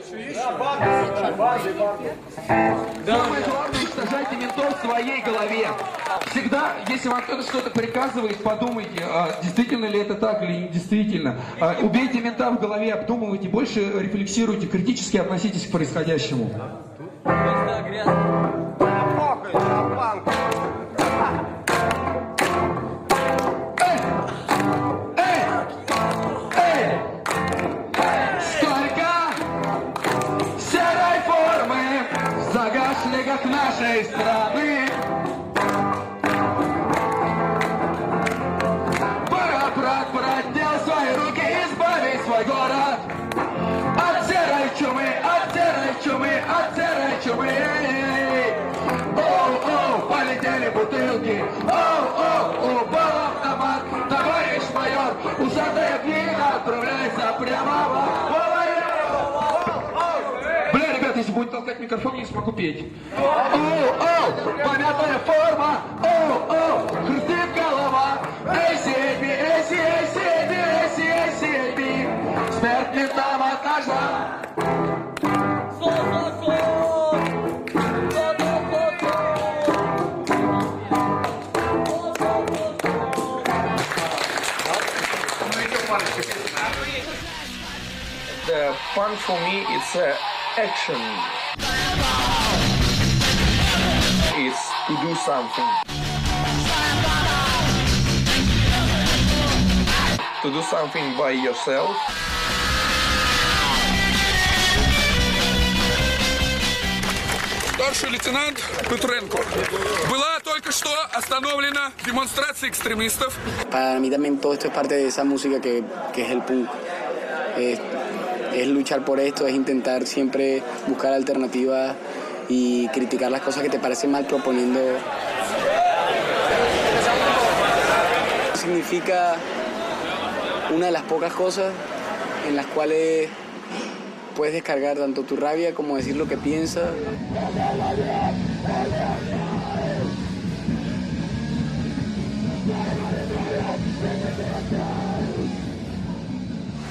Самое главное, уничтожайте ментов в своей голове. Всегда, если вам кто-то что-то приказывает, подумайте, действительно ли это так или не действительно. Убейте мента в голове, обдумывайте, больше рефлексируйте, критически относитесь к происходящему. Загашниках нашей страны. Пора, брат, дел свои руки, избави свой город от серой чумы, от серой чумы, от серой чумы. Оу, полетели бутылки, оу, упал автомат, товарищ майор, усатая книга отправляется прямо в войну. Если будет толкать микрофон, я не смогу петь. Помятая форма, хрустит голова. Эйси, смерть ментам от ножа. The fun for me is action. It's to do something. To do something by yourself. Старший лейтенант Петренко. Была только что остановлена демонстрация экстремистов. Para mí también todo esto es parte de esa música que es el punk. Es luchar por esto, es intentar siempre buscar alternativas y criticar las cosas que te parecen mal proponiendo. Significa una de las pocas cosas en las cuales puedes descargar tanto tu rabia como decir lo que piensas.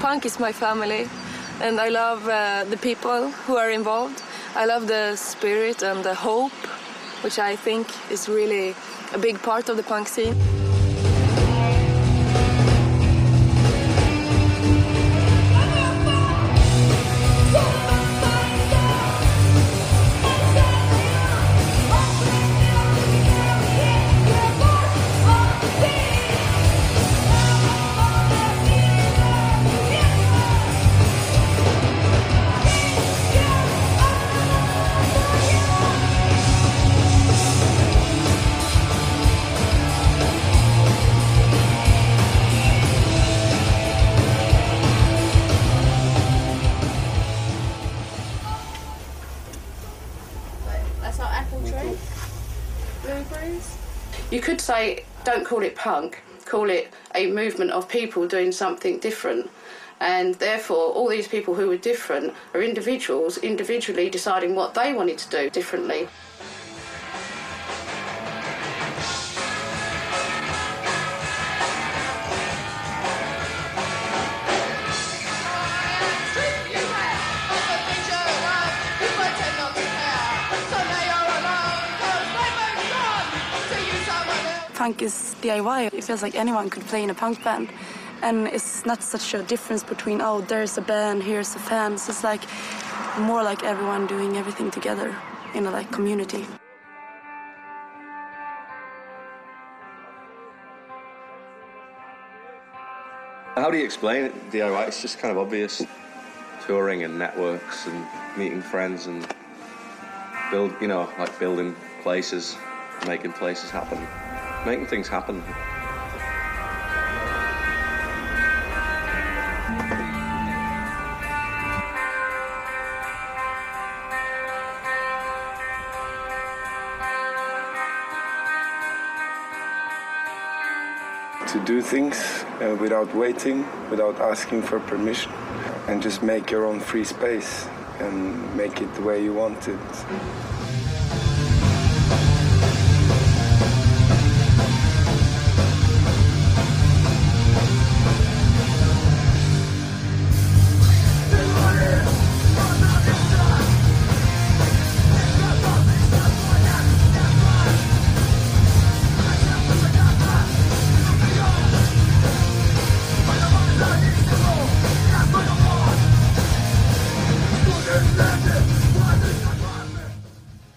Punk is my family. And I love the people who are involved. I love the spirit and the hope, which I think is really a big part of the punk scene. You could say, don't call it punk, call it a movement of people doing something different. And therefore, all these people who were different are individuals, individually deciding what they wanted to do differently. Punk is D.I.Y. It feels like anyone could play in a punk band. And it's not such a difference between, oh, there's a band, here's the fans. It's like more like everyone doing everything together in a like community. How do you explain it, D.I.Y? It's just kind of obvious. Touring and networks and meeting friends and building places, making places happen, making things happen. To do things without waiting, without asking for permission, and just make your own free space and make it the way you want it.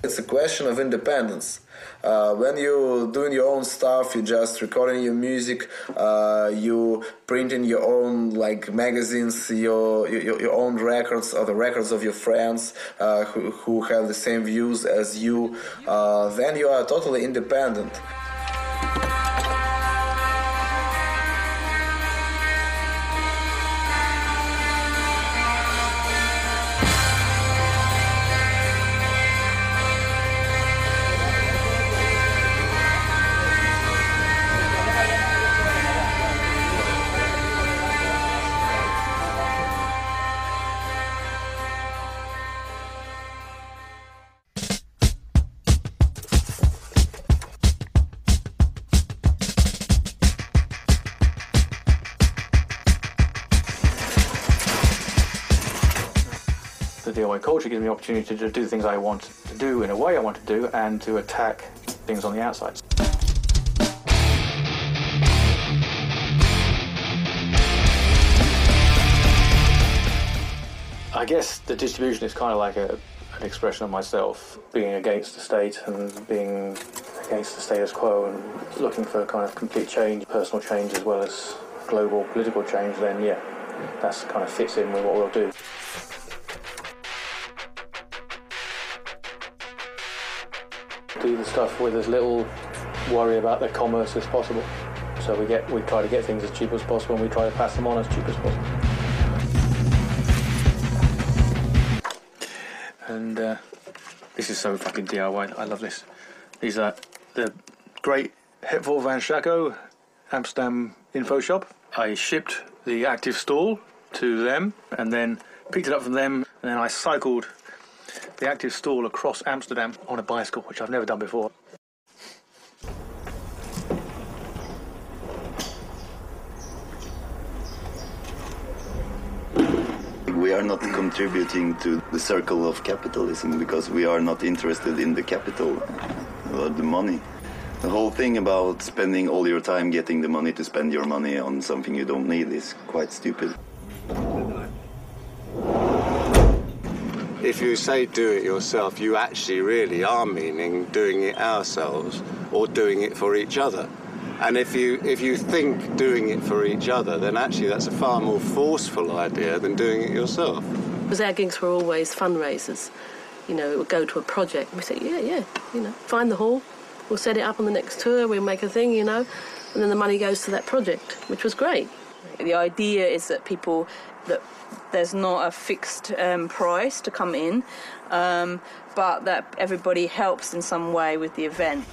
It's a question of independence. When you're doing your own stuff, you're just recording your music, you printing your own like magazines, your own records or the records of your friends who have the same views as you, then you are totally independent. The D.I.Y culture gives me the opportunity to do things I want to do in a way I want to do and to attack things on the outside. I guess the distribution is kind of like an expression of myself, being against the state and being against the status quo and looking for kind of complete change, personal change as well as global political change, then yeah, that kind of fits in with what we'll do. Do the stuff with as little worry about the commerce as possible. So we try to get things as cheap as possible and we try to pass them on as cheap as possible. And this is so fucking D.I.Y. I love this. These are the great Hetval van Schaco Amsterdam info shop. I shipped the active stall to them and then picked it up from them and then I cycled the active stall across Amsterdam on a bicycle, which I've never done before. We are not contributing to the circle of capitalism because we are not interested in the capital or the money. The whole thing about spending all your time getting the money to spend your money on something you don't need is quite stupid. If you say do it yourself, you actually really are meaning doing it ourselves or doing it for each other. And if you think doing it for each other, then actually that's a far more forceful idea than doing it yourself. Because our gigs were always fundraisers. You know, it would go to a project. And we say, yeah, you know, find the hall, we'll set it up on the next tour, we'll make a thing, you know, and then the money goes to that project, which was great. The idea is that there's not a fixed price to come in, but that everybody helps in some way with the event.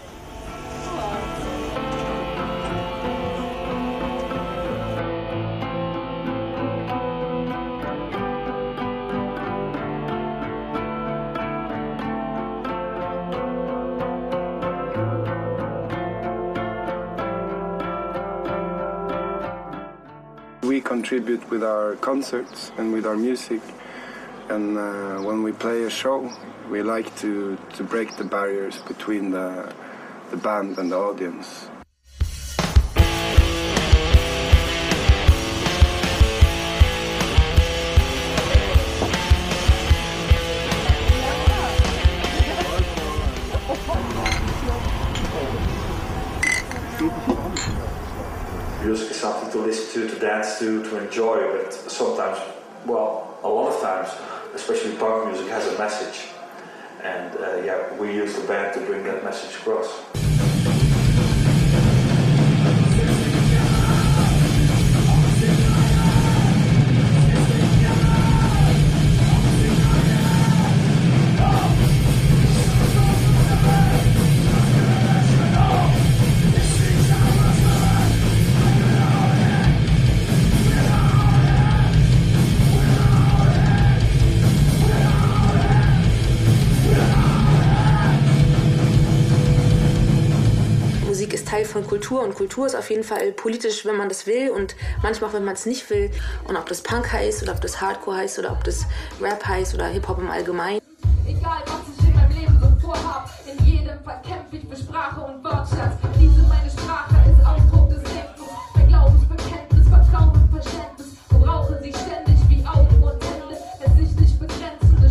We contribute with our concerts and with our music, and when we play a show, we like to break the barriers between the band and the audience. Music is something to listen to dance to enjoy, but sometimes, well, a lot of times, especially punk music has a message. And yeah, we use the band to bring that message across. Teil von Kultur und Kultur ist auf jeden Fall politisch, wenn man das will und manchmal auch, wenn man es nicht will. Und ob das Punk heißt oder ob das Hardcore heißt oder ob das Rap heißt oder Hip-Hop im Allgemeinen. Egal, was ich in meinem Leben so vorhab, in jedem Fall kämpfe ich für Sprache und Wortschatz. Diese meine Sprache ist Ausdruck des Denkens, mein Glaubensbekenntnis, Vertrauen und Verständnis. Und brauche sie ständig wie Augen und Hände, es sich nicht begrenzende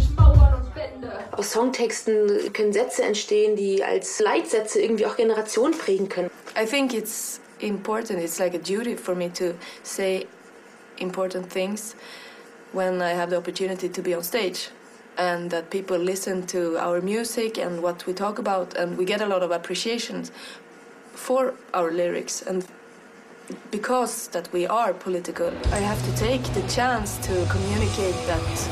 Aus Songtexten können Sätze entstehen, die als Leitsätze irgendwie auch Generationen prägen können. I think it's important. It's like a duty for me to say important things when I have the opportunity to be on stage, and that people listen to our music and what we talk about, and we get a lot of appreciation for our lyrics. And because that we are political, I have to take the chance to communicate that.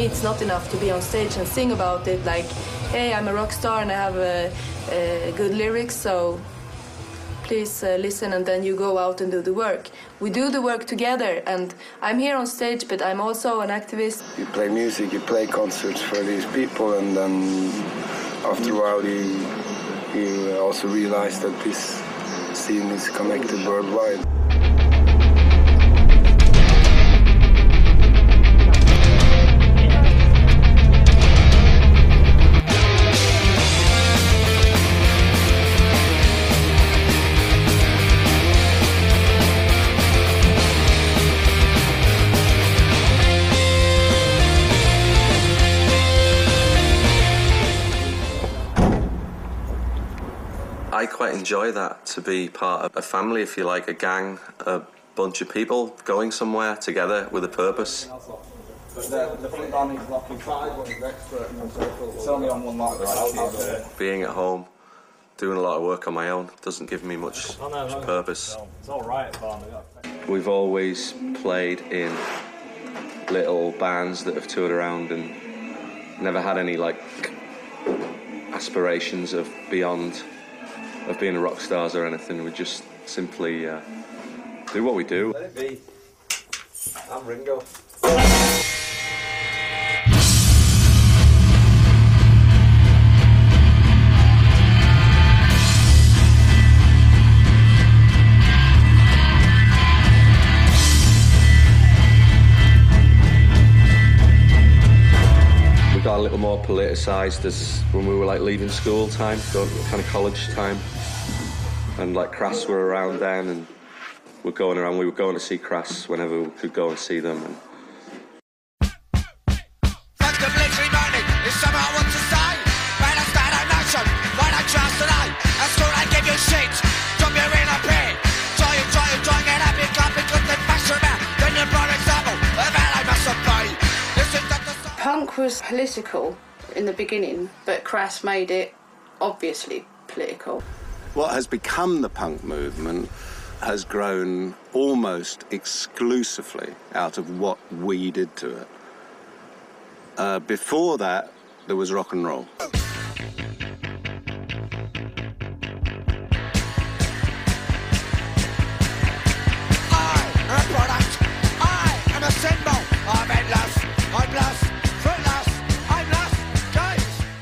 It's not enough to be on stage and sing about it like, hey, I'm a rock star and I have good lyrics, so please listen, and then you go out and do the work. We do the work together, and I'm here on stage, but I'm also an activist. You play music, you play concerts for these people, and then after a while you also realize that this scene is connected worldwide. I quite enjoy that, to be part of a family, if you like, a gang, a bunch of people going somewhere together with a purpose. Being at home, doing a lot of work on my own, doesn't give me much purpose. It's all right, We've always played in little bands that have toured around and never had any like aspirations of beyond of being rock stars or anything. We just simply do what we do. Let it be. I'm Ringo. We got a little more politicised as when we were like leaving school time, kind of college time, and like Crass were around then, and we're going around. We were going to see Crass whenever we could go and see them. And Punk was political in the beginning, but Crass made it obviously political. What has become the punk movement has grown almost exclusively out of what we did to it. Before that, there was rock and roll.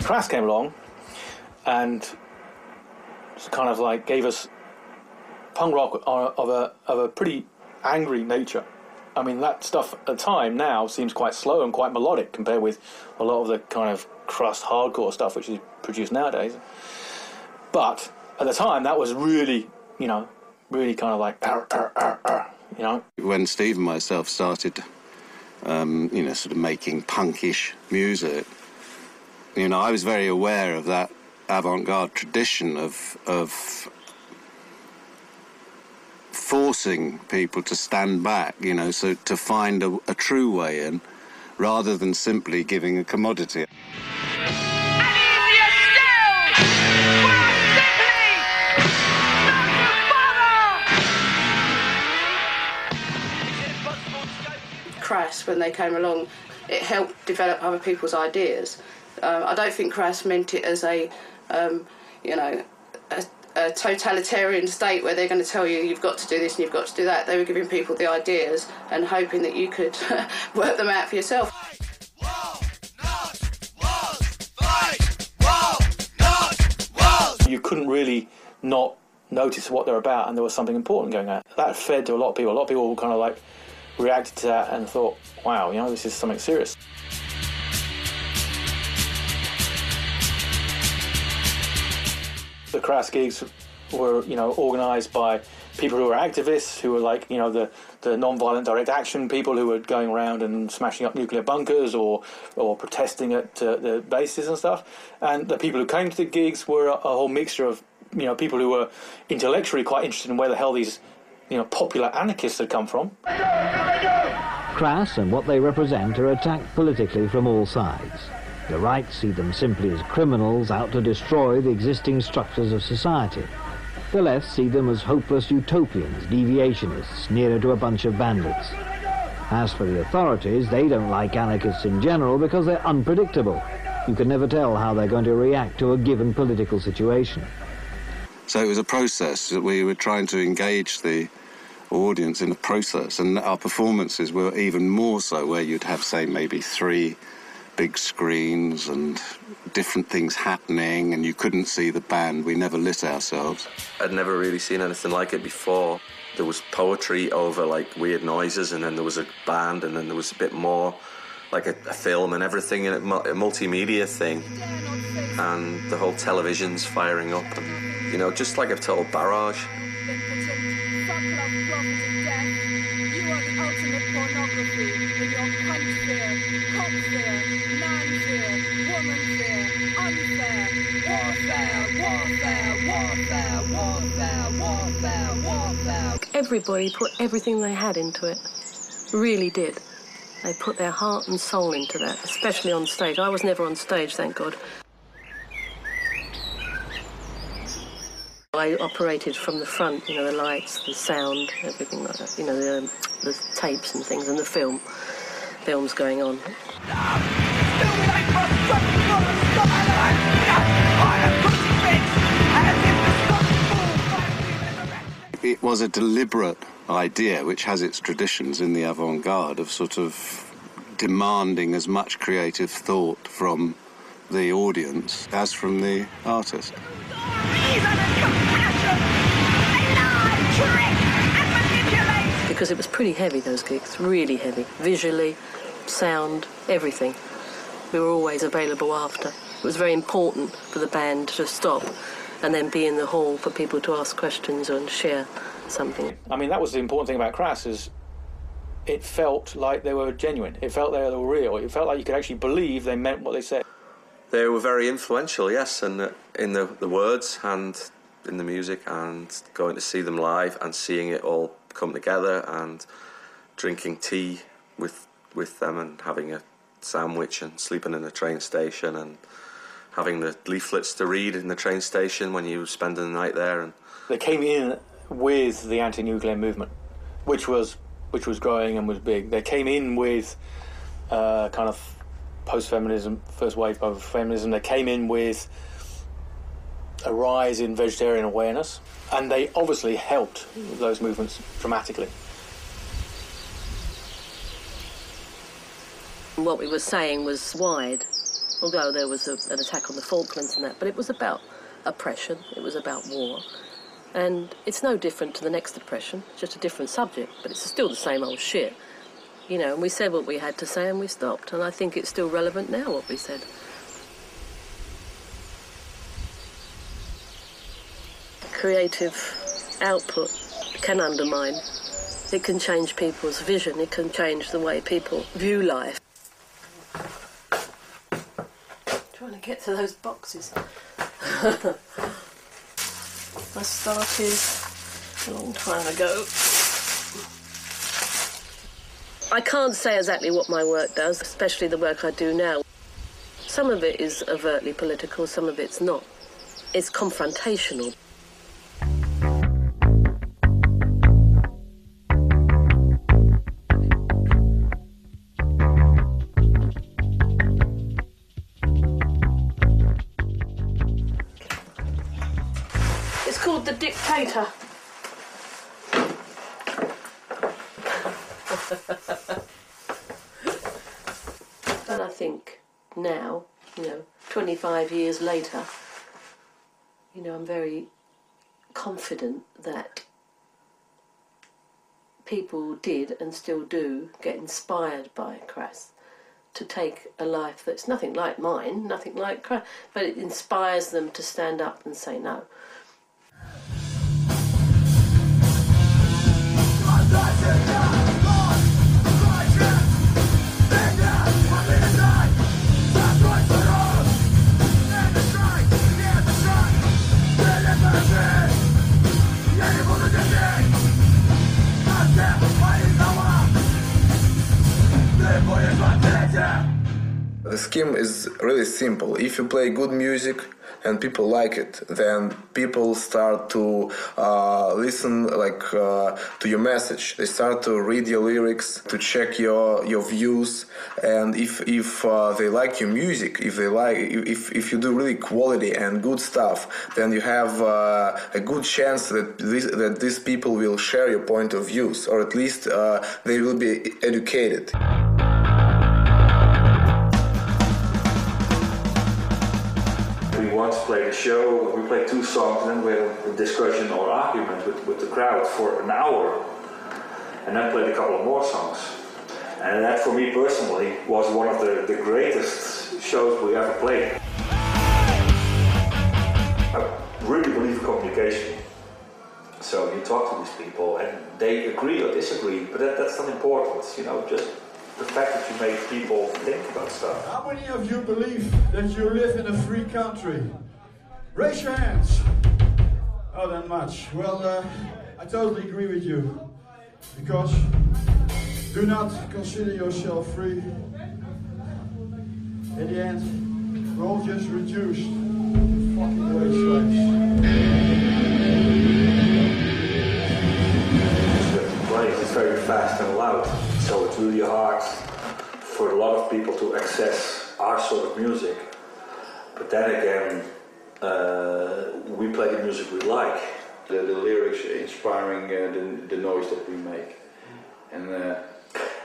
Crass came along and kind of like gave us punk rock of a pretty angry nature. I mean, that stuff at the time now seems quite slow and quite melodic compared with a lot of the kind of crust hardcore stuff which is produced nowadays. But at the time, that was really, really kind of like, When Steve and myself started, sort of making punkish music, I was very aware of that avant-garde tradition of forcing people to stand back, so to find a true way in, rather than simply giving a commodity. Crass when they came along. It helped develop other people's ideas. I don't think Crass meant it as a totalitarian state where they're going to tell you you've got to do this and you've got to do that. They were giving people the ideas and hoping that you could work them out for yourself. You couldn't really not notice what they're about, and there was something important going on. That fed to a lot of people. A lot of people kind of like reacted to that and thought, wow, you know, this is something serious. The Crass gigs were, you know, organised by people who were activists, who were like, you know, the non-violent direct action people who were going around and smashing up nuclear bunkers or protesting at the bases and stuff. And the people who came to the gigs were a whole mixture of, you know, people who were intellectually quite interested in where the hell these, you know, popular anarchists had come from. Crass and what they represent are attacked politically from all sides. The right see them simply as criminals out to destroy the existing structures of society. The left see them as hopeless utopians, deviationists, nearer to a bunch of bandits. As for the authorities, they don't like anarchists in general because they're unpredictable. You can never tell how they're going to react to a given political situation. So it was a process that we were trying to engage the audience in the process, and our performances were even more so, where you'd have, say, maybe 3 big screens and different things happening, and you couldn't see the band. We never lit ourselves. I'd never really seen anything like it before. There was poetry over like weird noises, and then there was a band, and then there was a bit more like a film and everything, and a multimedia thing, and the whole television's firing up, and, you know, just like a total barrage. Everybody put everything they had into it, really did. They put their heart and soul into that, especially on stage. I was never on stage, thank God. I operated from the front, you know, the lights, the sound, everything like that, you know, the tapes and things, and the films going on. It was a deliberate idea, which has its traditions in the avant-garde, of sort of demanding as much creative thought from the audience as from the artist. Because it was pretty heavy, those gigs, really heavy, visually, sound, everything. We were always available after. It was very important for the band to stop and then be in the hall for people to ask questions and share something. I mean, that was the important thing about Crass, is it felt like they were genuine. It felt like they were real. It felt like you could actually believe they meant what they said. They were very influential, yes, and in the words and in the music, and going to see them live and seeing it all come together, and drinking tea with them, and having a sandwich, and sleeping in a train station, and having the leaflets to read in the train station when you were spending the night there. And they came in with the anti-nuclear movement, which was growing and was big. They came in with kind of post-feminism, first wave of feminism. They came in with a rise in vegetarian awareness, and they obviously helped those movements dramatically. What we were saying was wide, although there was an attack on the Falklands and that, but it was about oppression, it was about war. And it's no different to the next oppression, just a different subject, but it's still the same old shit. You know, and we said what we had to say and we stopped, and I think it's still relevant now, what we said. Creative output can undermine. It can change people's vision, it can change the way people view life. Trying to get to those boxes. I started a long time ago. I can't say exactly what my work does, especially the work I do now. Some of it is overtly political, some of it's not. It's confrontational. later. And I think now, 25 years later, I'm very confident that people did and still do get inspired by Crass to take a life that's nothing like mine, nothing like Crass, but it inspires them to stand up and say no. The scheme is really simple. If you play good music and people like it, then people start to listen to your message. They start to read your lyrics, to check your views, and if they like your music, if you do really quality and good stuff, then you have a good chance that these people will share your point of views, or at least they will be educated. Once played a show, we played 2 songs, and then we had a discussion or argument with the crowd for an hour, and then played a couple of more songs. And that, for me personally, was one of the greatest shows we ever played. I really believe in communication. So you talk to these people, and they agree or disagree, but that's not important, just the fact that you make people think about stuff. How many of you believe that you live in a free country? Raise your hands. Oh, that much. Well, I totally agree with you. Because do not consider yourself free. In the end, we're all just reduced to fucking wage slaves. It's very fast and loud. So it's really hard for a lot of people to access our sort of music. But then again, we play the music we like. The lyrics inspiring the noise that we make. And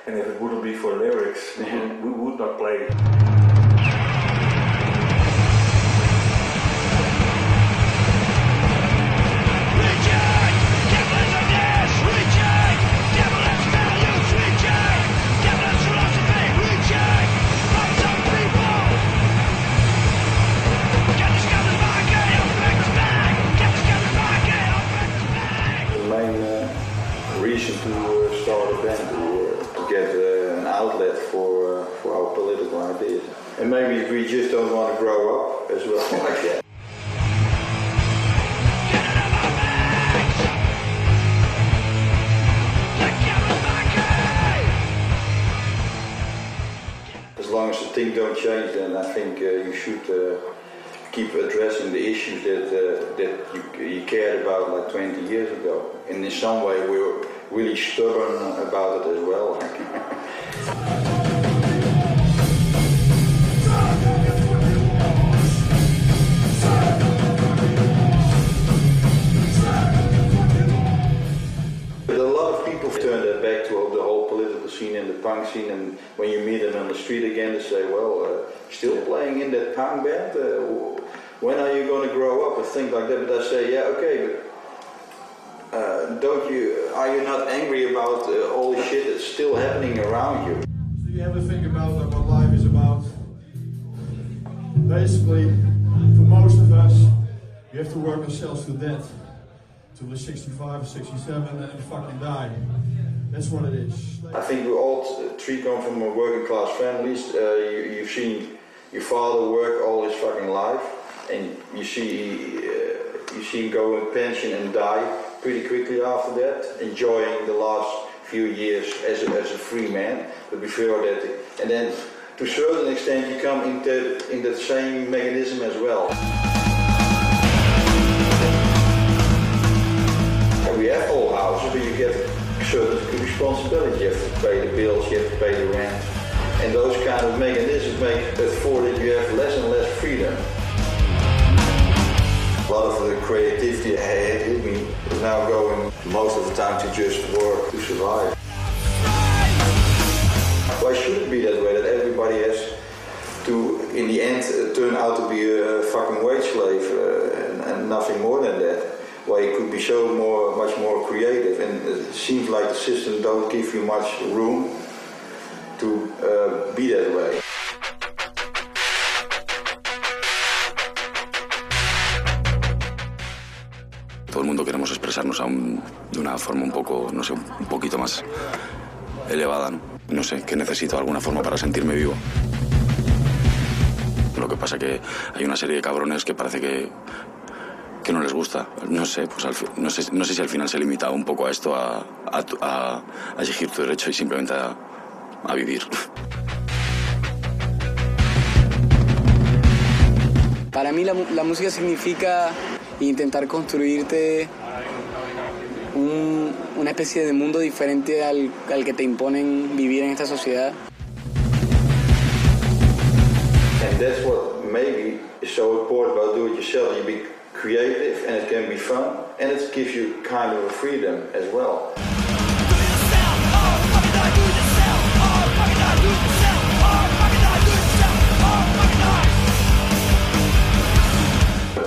if it wouldn't be for lyrics, we would not play. To start a band to get an outlet for our political ideas, and maybe we just don't want to grow up as well like that. As long as the things don't change, then I think you should keep addressing the issues that you cared about like 20 years ago. And in some way, we're really stubborn about it as well. But a lot of people turn their back to the whole political scene and the punk scene, and when you meet them on the street again, they say, well, still playing in that punk band? When are you going to grow up? And things like that. But I say, yeah, okay, but are you not angry about all the shit that's still happening around you? Do you ever think about what life is about? Basically, for most of us, we have to work ourselves to death. Till we're 65 or 67 and fucking die. That's what it is. I think we all three come from working class families. You've seen your father work all his fucking life, and you see him go in pension and die pretty quickly after that, enjoying the last few years as a free man. But before that, and then to a certain extent you come in that same mechanism as well. And we have all houses, but you get certain responsibilities. You have to pay the bills, you have to pay the rent, and those kind of mechanisms make it for that you have less and less freedom. A lot of the creativity hit me is now going most of the time to just work to survive. Why should it be that way, that everybody has to, in the end, turn out to be a fucking wage slave and nothing more than that? Why it could be much more creative, and it seems like the system don't give you much room to be that way. Todo el mundo queremos expresarnos de una forma un poco, no sé, un poquito más elevada, ¿no? No sé, que necesito alguna forma para sentirme vivo. Lo que pasa que hay una serie de cabrones que parece que no les gusta. No sé, pues no sé si al final se limita un poco a esto, a exigir tu derecho y simplemente a vivir. Para mí la música significa intentar construirte una especie de mundo diferente al que te imponen vivir en esta sociedad. And that's what maybe is so important about do-it-yourself. You be creative and it can be fun and it gives you kind of a freedom as well.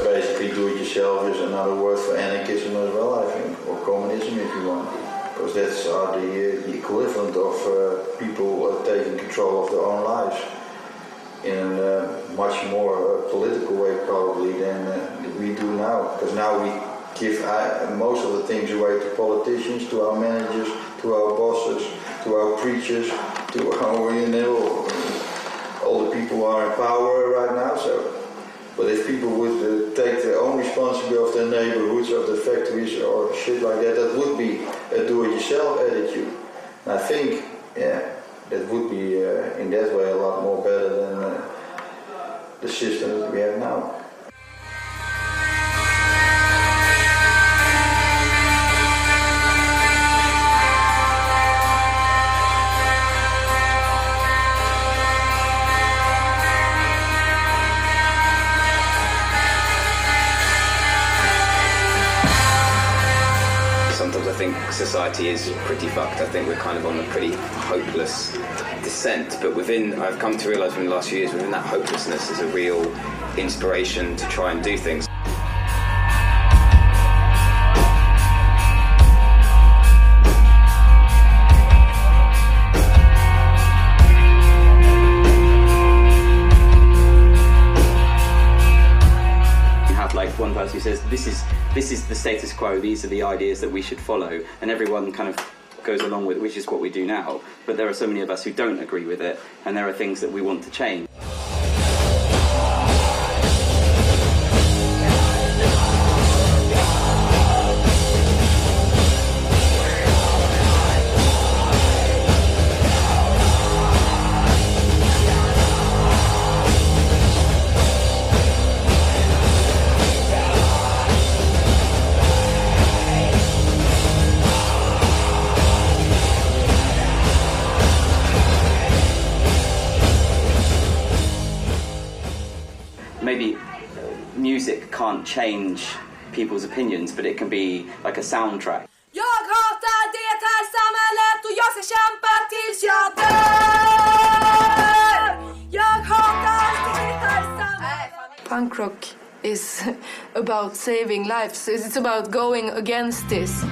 Basically do-it-yourself is another word for anarchism as well, I think, or communism if you want. Because that's the equivalent of people taking control of their own lives in a much more political way probably than we do now. Because now we give most of the things away to politicians, to our managers, to our bosses, to our preachers, to our, all the people who are in power right now. But if people would take their own responsibility of their neighborhoods, of the factories or shit like that, that would be a do-it-yourself attitude. And I think, that would be in that way a lot more better than the system that we have now. I think society is pretty fucked. I think we're kind of on a pretty hopeless descent. But I've come to realise in the last few years, within that hopelessness is a real inspiration to try and do things. One person who says this is the status quo, these are the ideas that we should follow, and everyone kind of goes along with it, which is what we do now. But there are so many of us who don't agree with it, and there are things that we want to change. Maybe music can't change people's opinions, but it can be like a soundtrack. Jag hatar det här samhället och jag ska kämpa tills jag dör. Jag hatar det här samhället. Punk rock is about saving lives. It's about going against this.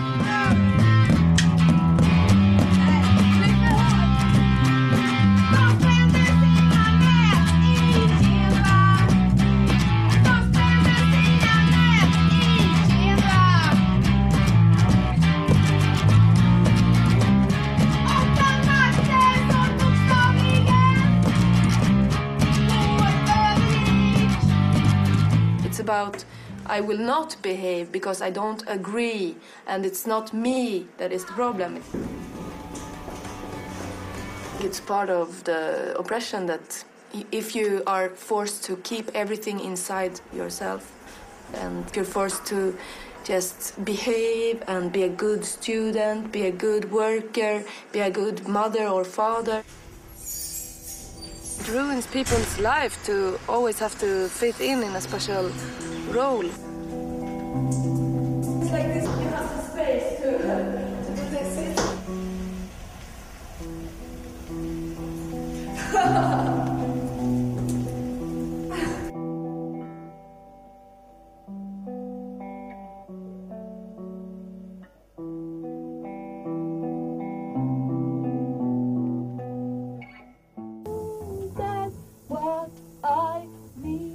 About I will not behave because I don't agree, and it's not me that is the problem. It's part of the oppression that if you are forced to keep everything inside yourself, and if you're forced to just behave and be a good student, be a good worker, be a good mother or father. It ruins people's life to always have to fit in a special role. It's like this, you have to space to do this. That's what I need.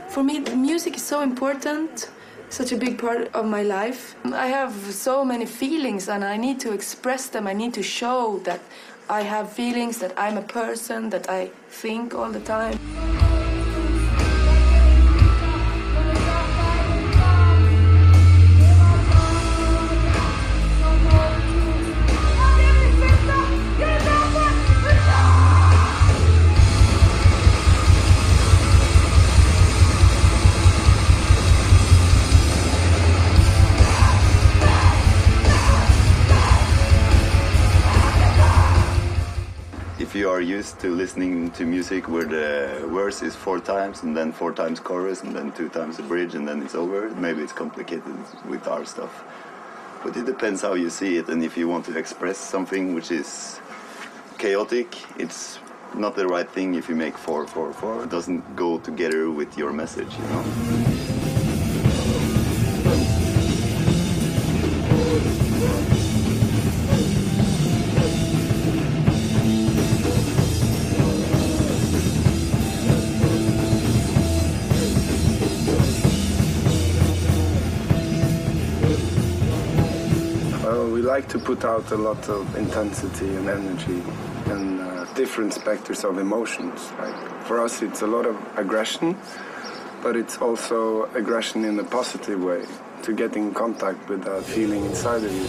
For me, music is so important, such a big part of my life. I have so many feelings and I need to express them. I need to show that I have feelings, that I'm a person, that I think all the time. If you are used to listening to music where the verse is 4 times and then 4 times chorus and then 2 times the bridge and then it's over, maybe it's complicated with our stuff. But it depends how you see it, and if you want to express something which is chaotic, it's not the right thing if you make 4, 4, 4. It doesn't go together with your message, you know? We like to put out a lot of intensity and energy and different specters of emotions. Like for us, it's a lot of aggression, but it's also aggression in a positive way, to get in contact with that feeling inside of you.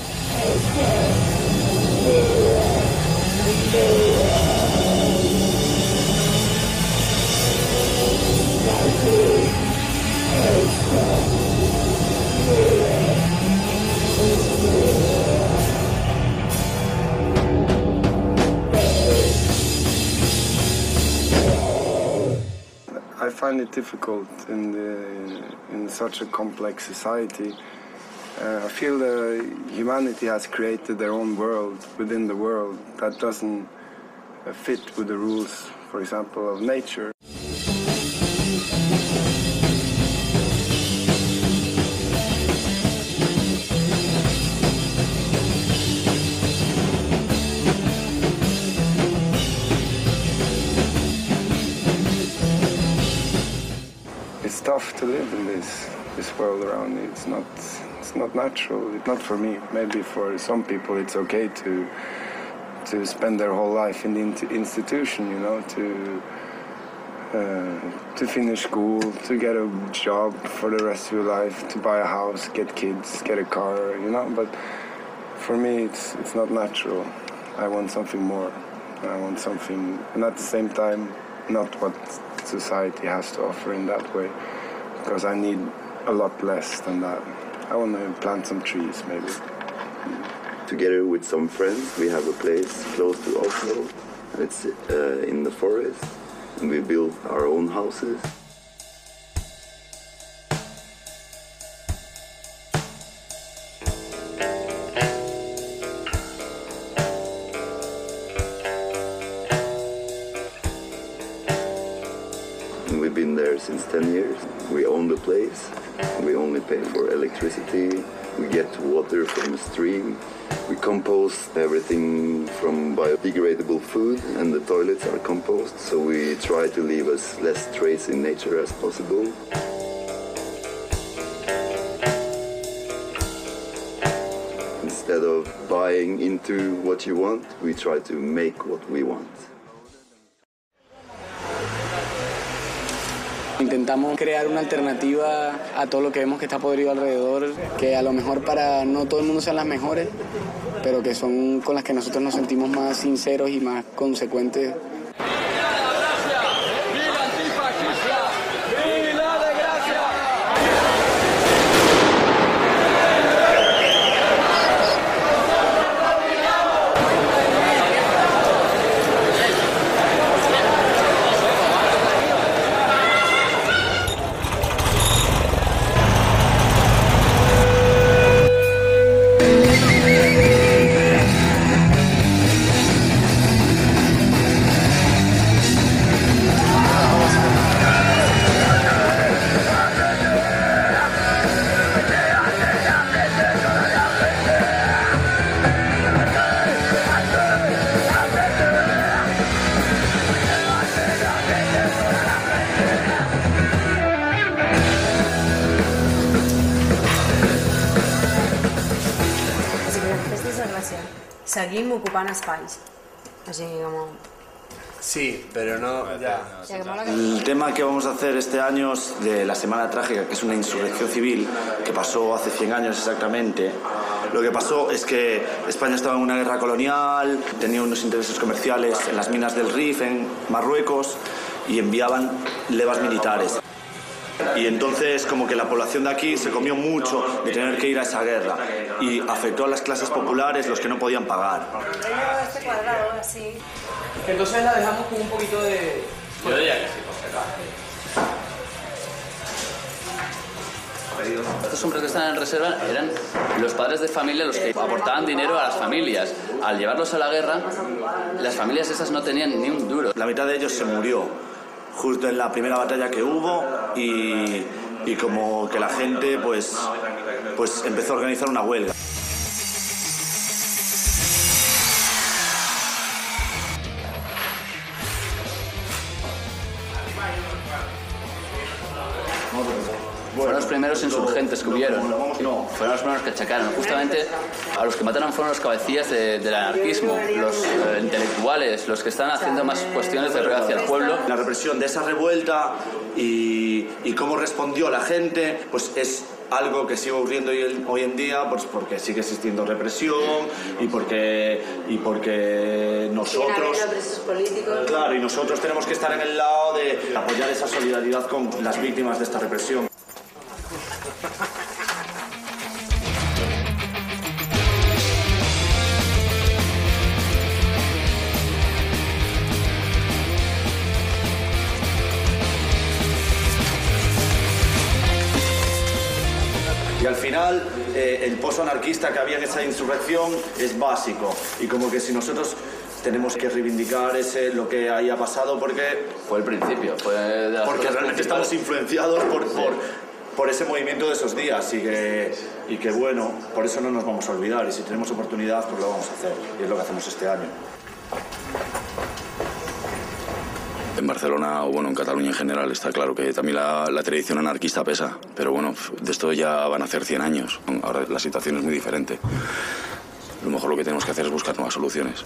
I find it difficult in such a complex society. I feel that humanity has created their own world within the world that doesn't fit with the rules, for example, of nature. It's tough to live in this world around me. It's not natural. It's not for me. Maybe for some people it's okay to spend their whole life in the institution, you know, to finish school, to get a job for the rest of your life, to buy a house, get kids, get a car, you know. But for me, it's not natural. I want something more. I want something, and at the same time, not what society has to offer in that way, because I need a lot less than that. I want to plant some trees, maybe. Together with some friends, we have a place close to Oslo. It's in the forest, and we build our own houses. And we've been there since 10 years. We own the place. We only pay for electricity. We get water from a stream. We compost everything from biodegradable food, and the toilets are compost, so we try to leave as less trace in nature as possible. Instead of buying into what you want, we try to make what we want. Intentamos crear una alternativa a todo lo que vemos que está podrido alrededor, que a lo mejor para no todo el mundo sean las mejores, pero que son con las que nosotros nos sentimos más sinceros y más consecuentes. seguim ocupant espais. Així com... Sí, pero no... Ya. El tema que vamos a hacer este año es de la Semana Trágica, que es una insurrección civil que pasó hace 100 años exactamente. Lo que pasó es que España estaba en una guerra colonial, tenía unos intereses comerciales en las minas del Rif, en Marruecos, y enviaban levas militares. Y entonces como que la población de aquí se comió mucho de tener que ir a esa guerra y afectó a las clases populares, los que no podían pagar. Este cuadrado así. Entonces la dejamos con un poquito de... Yo diría que sí, Estos hombres que están en reserva eran los padres de familia los que aportaban dinero a las familias. Al llevarlos a la guerra, las familias esas no tenían ni un duro. La mitad de ellos se murió justo en la primera batalla que hubo y como que la gente pues empezó a organizar una huelga. Fueron los primeros insurgentes que hubieron. No, fueron los primeros que achacaron. Justamente a los que mataron fueron los cabecillas del anarquismo, los intelectuales, los que están haciendo más cuestiones de red hacia el pueblo. La represión de esa revuelta y cómo respondió la gente, pues es algo que sigue ocurriendo hoy en día, pues porque sigue existiendo represión y porque nosotros, claro, y nosotros tenemos que estar en el lado de apoyar esa solidaridad con las víctimas de esta represión. Y al final, el pozo anarquista que había en esa insurrección es básico. Y como que si nosotros tenemos que reivindicar lo que ahí ha pasado porque... Fue el principio, fue de las porque realmente estamos influenciados por ese movimiento de esos días y que bueno, por eso no nos vamos a olvidar. Y si tenemos oportunidad, pues lo vamos a hacer. Y es lo que hacemos este año. En Barcelona o bueno, en Cataluña en general está claro que también la tradición anarquista pesa, pero bueno, de esto ya van a hacer 100 años, ahora la situación es muy diferente. A lo mejor lo que tenemos que hacer es buscar nuevas soluciones.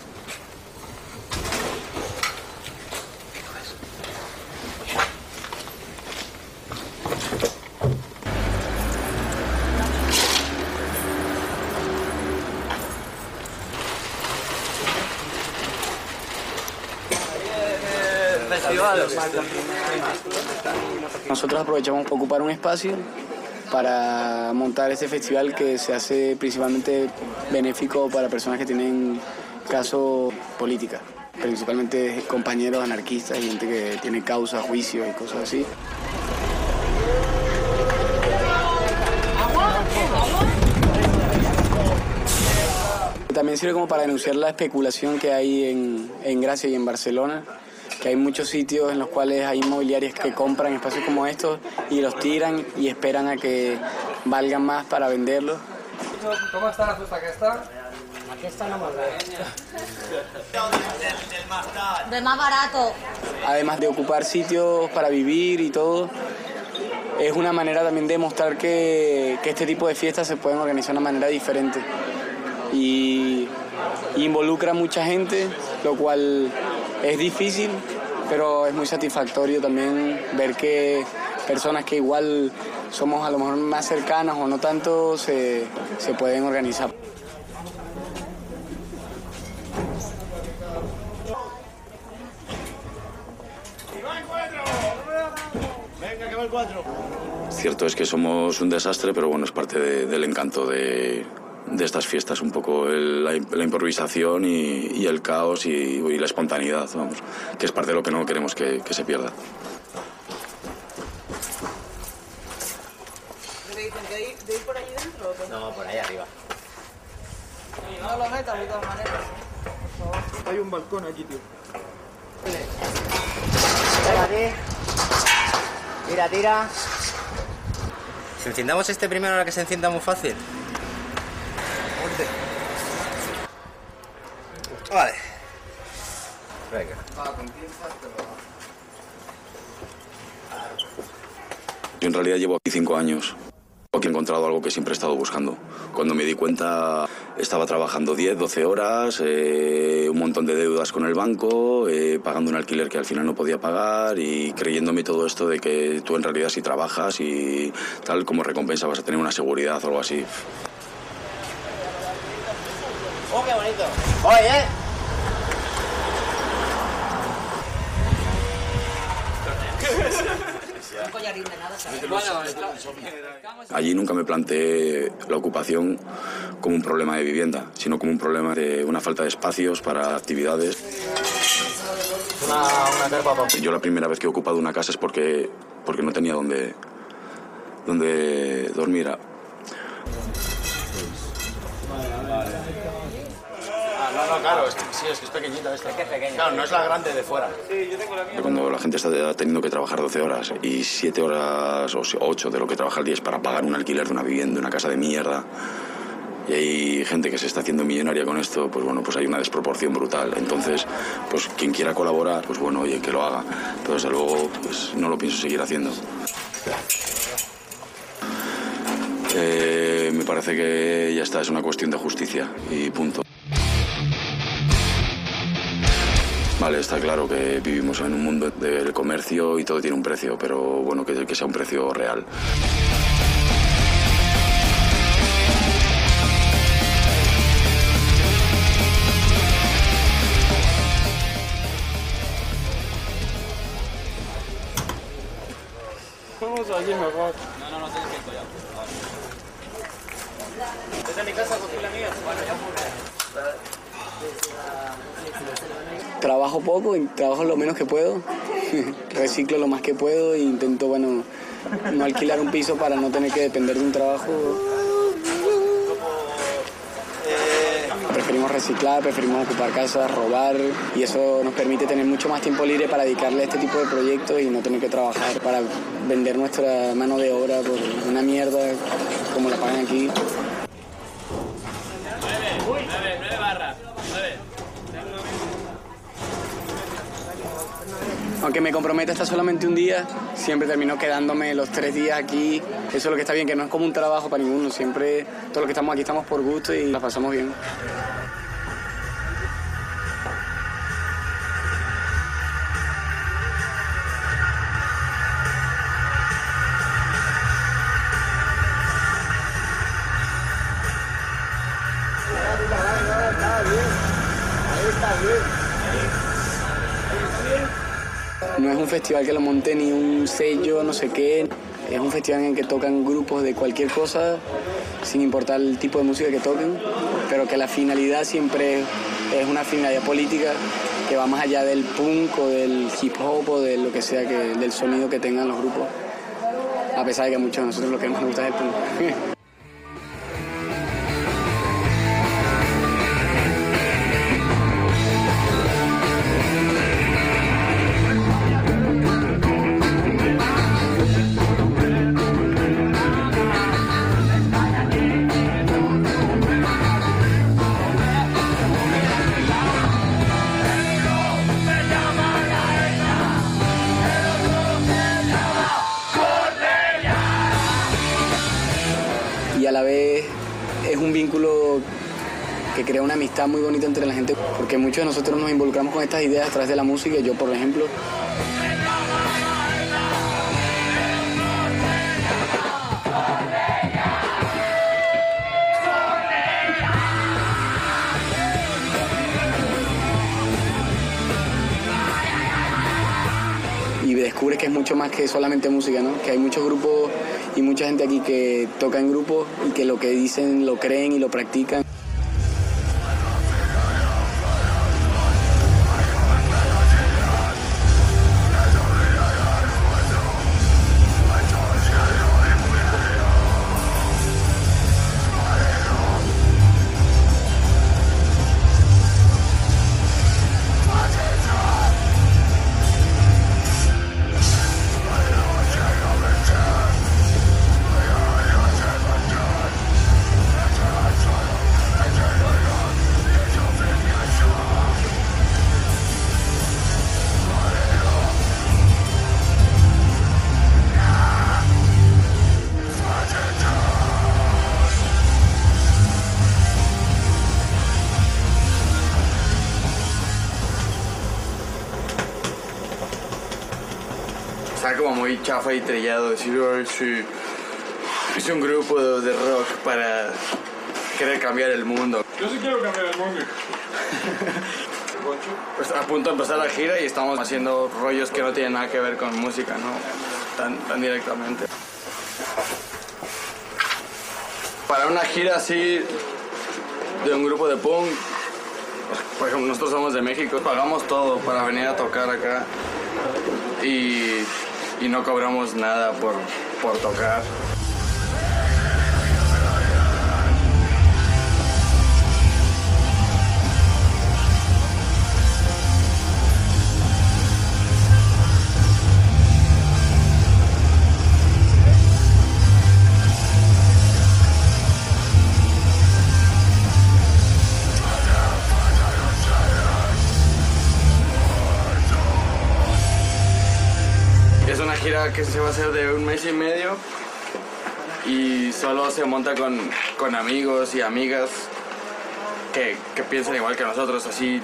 Nosotros aprovechamos para ocupar un espacio para montar este festival que se hace principalmente benéfico para personas que tienen caso política, principalmente compañeros anarquistas y gente que tiene causas, juicios y cosas así. También sirve como para denunciar la especulación que hay en Gracia y en Barcelona, que hay muchos sitios en los cuales hay inmobiliarias que compran espacios como estos y los tiran y esperan a que valgan más para venderlos. ¿Cómo está la fusta aquesta? Aquesta no m'agrada. Del más barato. Además de ocupar sitios para vivir y todo, es una manera también de mostrar que este tipo de fiestas se pueden organizar de una manera diferente. Y involucra a mucha gente, lo cual es difícil, pero es muy satisfactorio también ver que personas que igual somos a lo mejor más cercanas o no tanto se pueden organizar. Venga, que va el 4. Cierto es que somos un desastre, pero bueno, es parte del encanto de estas fiestas, un poco la improvisación y el caos y la espontaneidad, vamos, que es parte de lo que no queremos que se pierda. ¿De ir por allí dentro o qué? No, por ahí arriba. No lo metas de todas maneras. Por favor. Hay un balcón aquí, tío. Tira, tira. Si enciendamos este primero, ahora que se encienda muy fácil. Vale. Venga. Yo en realidad llevo aquí 5 años. Aquí en encontrado algo que siempre he estado buscando. Cuando me di cuenta estaba trabajando 10, 12 horas, un montón de deudas con el banco, pagando un alquiler que al final no podía pagar y creyéndome todo esto de que tú en realidad si trabajas y tal como recompensa vas a tener una seguridad o algo así. ¡Oh, qué bonito! ¡Oye! Allí nunca me planteé la ocupación como un problema de vivienda, sino como un problema de una falta de espacios para actividades. Yo la primera vez que he ocupado una casa es porque no tenía donde dormir. No, claro, sí, es que es pequeñita esta. Claro, no es la grande de fuera. Sí, yo tengo la mía. Cuando la gente está teniendo que trabajar 12 horas y 7 horas o 8 de lo que trabaja al día es para pagar un alquiler de una vivienda, una casa de mierda, y hay gente que se está haciendo millonaria con esto, pues bueno, pues hay una desproporción brutal. Entonces, pues quien quiera colaborar, pues bueno, oye, que lo haga. Pero desde luego, pues no lo pienso seguir haciendo. Me parece que ya está, es una cuestión de justicia y punto. Vale, está claro que vivimos en un mundo del comercio y todo tiene un precio, pero bueno, que sea un precio real. Vamos allí mejor. No, tienes que ir ya. ¿Desde mi casa cogí la mía? Bueno, ya Trabajo poco, trabajo lo menos que puedo, reciclo lo más que puedo e intento, bueno, no alquilar un piso para no tener que depender de un trabajo. Preferimos reciclar, preferimos ocupar casas, robar y eso nos permite tener mucho más tiempo libre para dedicarle a este tipo de proyectos y no tener que trabajar para vender nuestra mano de obra por una mierda como la pagan aquí. 9 barras. 9. Aunque me comprometa hasta solamente un día, siempre termino quedándome los 3 días aquí. Eso es lo que está bien, que no es como un trabajo para ninguno. Siempre, todos los que estamos aquí estamos por gusto y la pasamos bien. No es un festival que lo monte ni un sello, no sé qué. Es un festival en el que tocan grupos de cualquier cosa, sin importar el tipo de música que toquen, pero que la finalidad siempre es una finalidad política que va más allá del punk o del hip hop o de lo que sea, del sonido que tengan los grupos. A pesar de que a muchos de nosotros lo que más nos gusta es el punk. Y a la vez es un vínculo que crea una amistad muy bonita entre la gente, porque muchos de nosotros nos involucramos con estas ideas a través de la música. Yo, por ejemplo, y descubres que es mucho más que solamente música, ¿no? Que hay muchos grupos y mucha gente aquí que toca en grupos y que lo que dicen lo creen y lo practican. como muy chafa y trillado decir, sí, es un grupo de rock para querer cambiar el mundo. Yo sí quiero cambiar el mundo. Pues a punto de empezar la gira y estamos haciendo rollos que no tienen nada que ver con música, ¿no? Tan directamente. Para una gira así de un grupo de punk, por ejemplo, nosotros somos de México, pagamos todo para venir a tocar acá y no cobramos nada por tocar. Es una gira que se va a hacer de 1 mes y medio y solo se monta con amigos y amigas que piensan igual que nosotros, así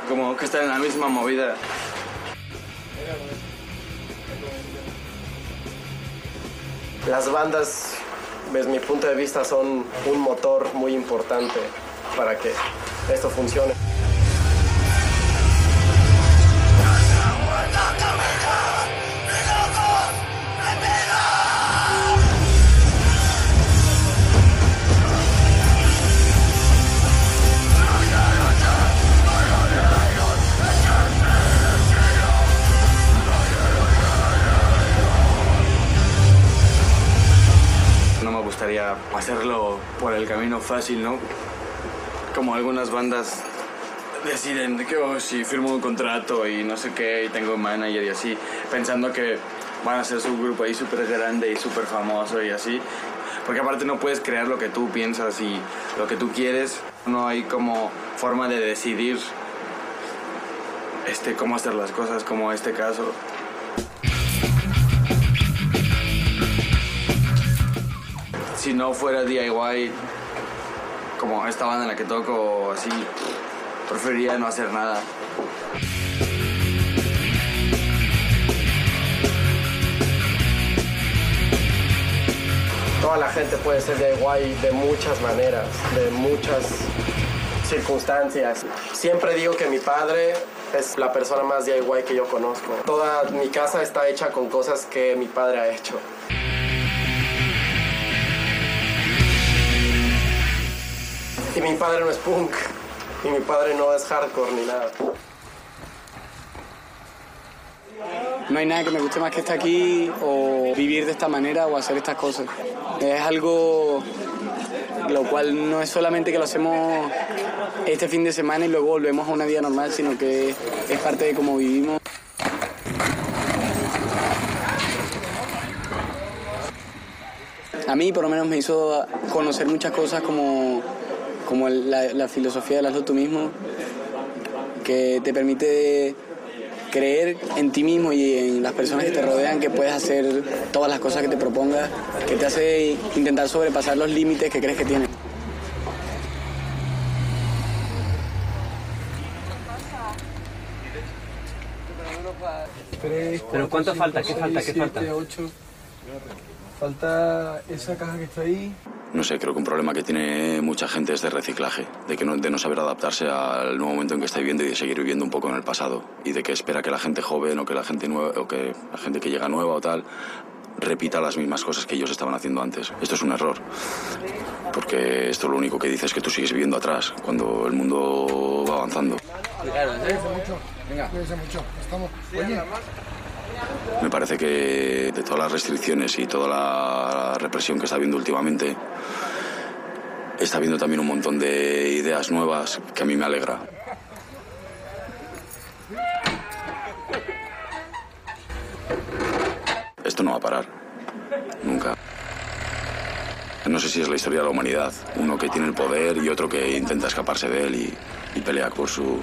como que están en la misma movida. Las bandas, desde mi punto de vista, son un motor muy importante para que esto funcione. No me gustaría hacerlo por el camino fácil, ¿no? Como algunas bandas deciden que si firmo un contrato y no sé qué, y tengo un manager y así, pensando que van a ser su grupo ahí súper grande y súper famoso y así. Porque aparte no puedes crear lo que tú piensas y lo que tú quieres. No hay como forma de decidir cómo hacer las cosas, como este caso. Si no fuera D.I.Y, como esta banda en la que toco, así, preferiría no hacer nada. Toda la gente puede ser D.I.Y de muchas maneras, de muchas circunstancias. Siempre digo que mi padre es la persona más D.I.Y que yo conozco. Toda mi casa está hecha con cosas que mi padre ha hecho. Y mi padre no es punk, y mi padre no es hardcore ni nada. No hay nada que me guste más que estar aquí o vivir de esta manera o hacer estas cosas. Es algo lo cual no es solamente que lo hacemos este fin de semana y luego volvemos a una vida normal, sino que es parte de cómo vivimos. A mí por lo menos me hizo conocer muchas cosas como la filosofía del hazlo tú mismo, que te permite creer en ti mismo y en las personas que te rodean, que puedes hacer todas las cosas que te propongas, que te hace intentar sobrepasar los límites que crees que tienes. ¿Pero cuánto falta? ¿Qué falta? ¿Qué falta? 8. Falta esa caja que está ahí. No sé, creo que un problema que tiene mucha gente es de reciclaje, de no saber adaptarse al nuevo momento en que está viviendo y de seguir viviendo un poco en el pasado, y de que espera que la gente joven o que la gente nueva o que la gente que llega nueva o tal repita las mismas cosas que ellos estaban haciendo antes. Esto es un error, porque esto lo único que dice es que tú sigues viviendo atrás cuando el mundo va avanzando. Cuídense mucho. Venga, cuídense mucho. Estamos. Oye. Me parece que de todas las restricciones y toda la represión que está habiendo últimamente, está habiendo también un montón de ideas nuevas que a mí me alegra. Esto no va a parar, nunca. No sé si es la historia de la humanidad, uno que tiene el poder y otro que intenta escaparse de él y pelea por su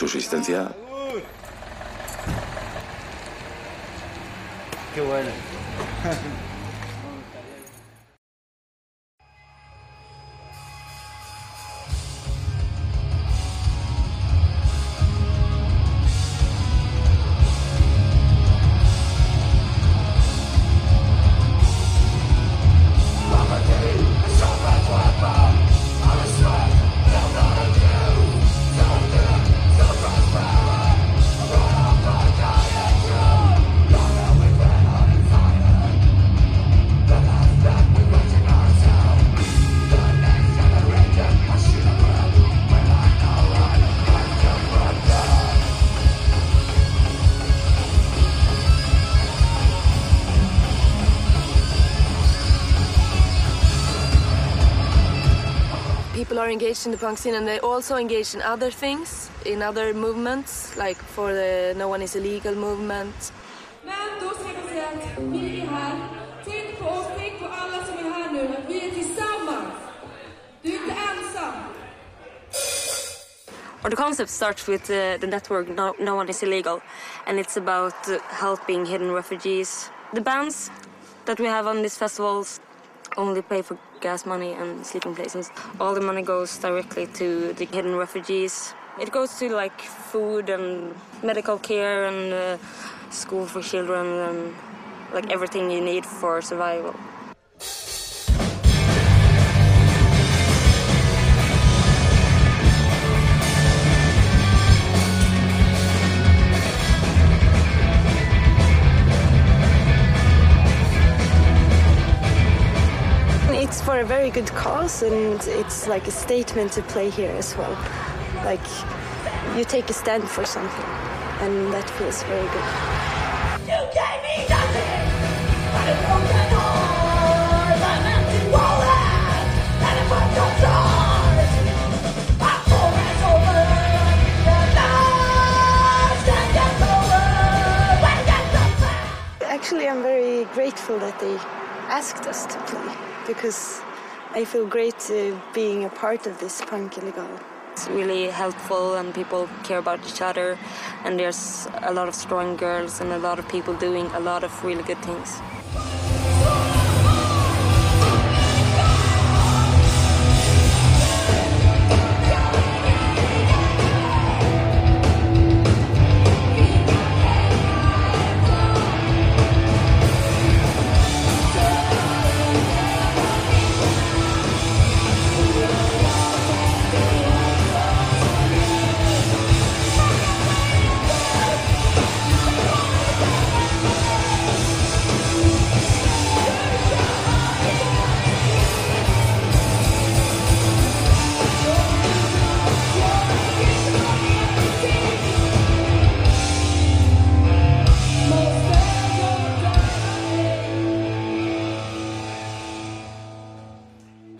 existencia. Qué bueno. people are engaged in the punk scene and they also engage in other things, in other movements, like for the No One Is Illegal movement. Men då ska jag säga att vi är här. Tänk på oss, tänk på alla som är här nu. Att vi är tillsammans. Du är inte ensam. Or the concept starts with the network No One Is Illegal, and it's about helping hidden refugees. The bands that we have on these festivals only pay for gas money and sleeping places. All the money goes directly to the hidden refugees. It goes to like food and medical care and school for children and like everything you need for survival. It's for a very good cause, and it's like a statement to play here as well. Like, you take a stand for something, and that feels very good. You gave me nothing but a broken heart, an empty wallet, and a broken heart. My soul is over, the last and gets over, when it gets over. Actually, I'm very grateful that they asked us to play, because I feel great being a part of this punk illegal. It's really helpful and people care about each other, and there's a lot of strong girls and a lot of people doing a lot of really good things.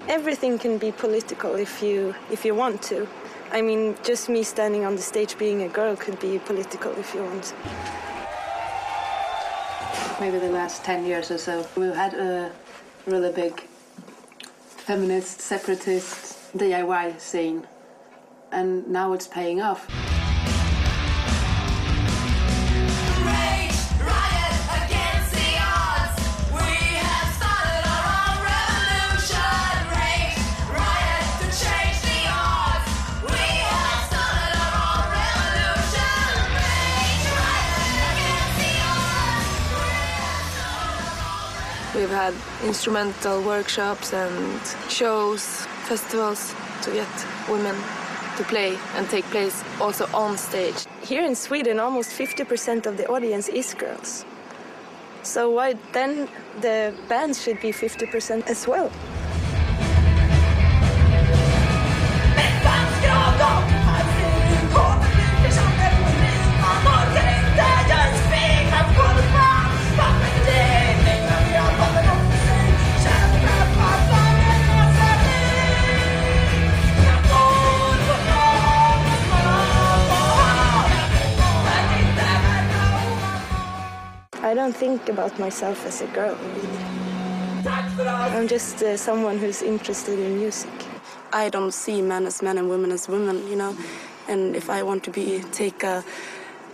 Everything can be political if you want to. I mean, just me standing on the stage being a girl could be political if you want to. Maybe the last 10 years or so, we've had a really big feminist, separatist, D.I.Y scene, and now it's paying off. We've had instrumental workshops and shows, festivals to get women to play and take place also on stage. Here in Sweden, almost 50% of the audience is girls. So why then the bands should be 50% as well? I don't think about myself as a girl, really. I'm just someone who's interested in music. I don't see men as men and women as women, you know. And if I want to take a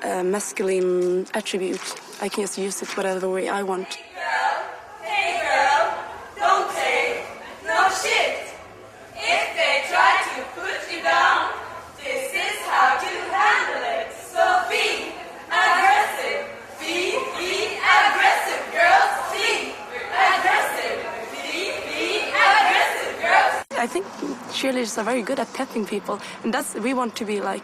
masculine attribute, I can just use it whatever way I want. Hey girl, don't take no shit. If they try to put you down, this is how to handle it. So be aggressive. Be aggressive, girls. Be aggressive. Be aggressive, girls. I think cheerleaders are very good at pepping people, and we want to be like,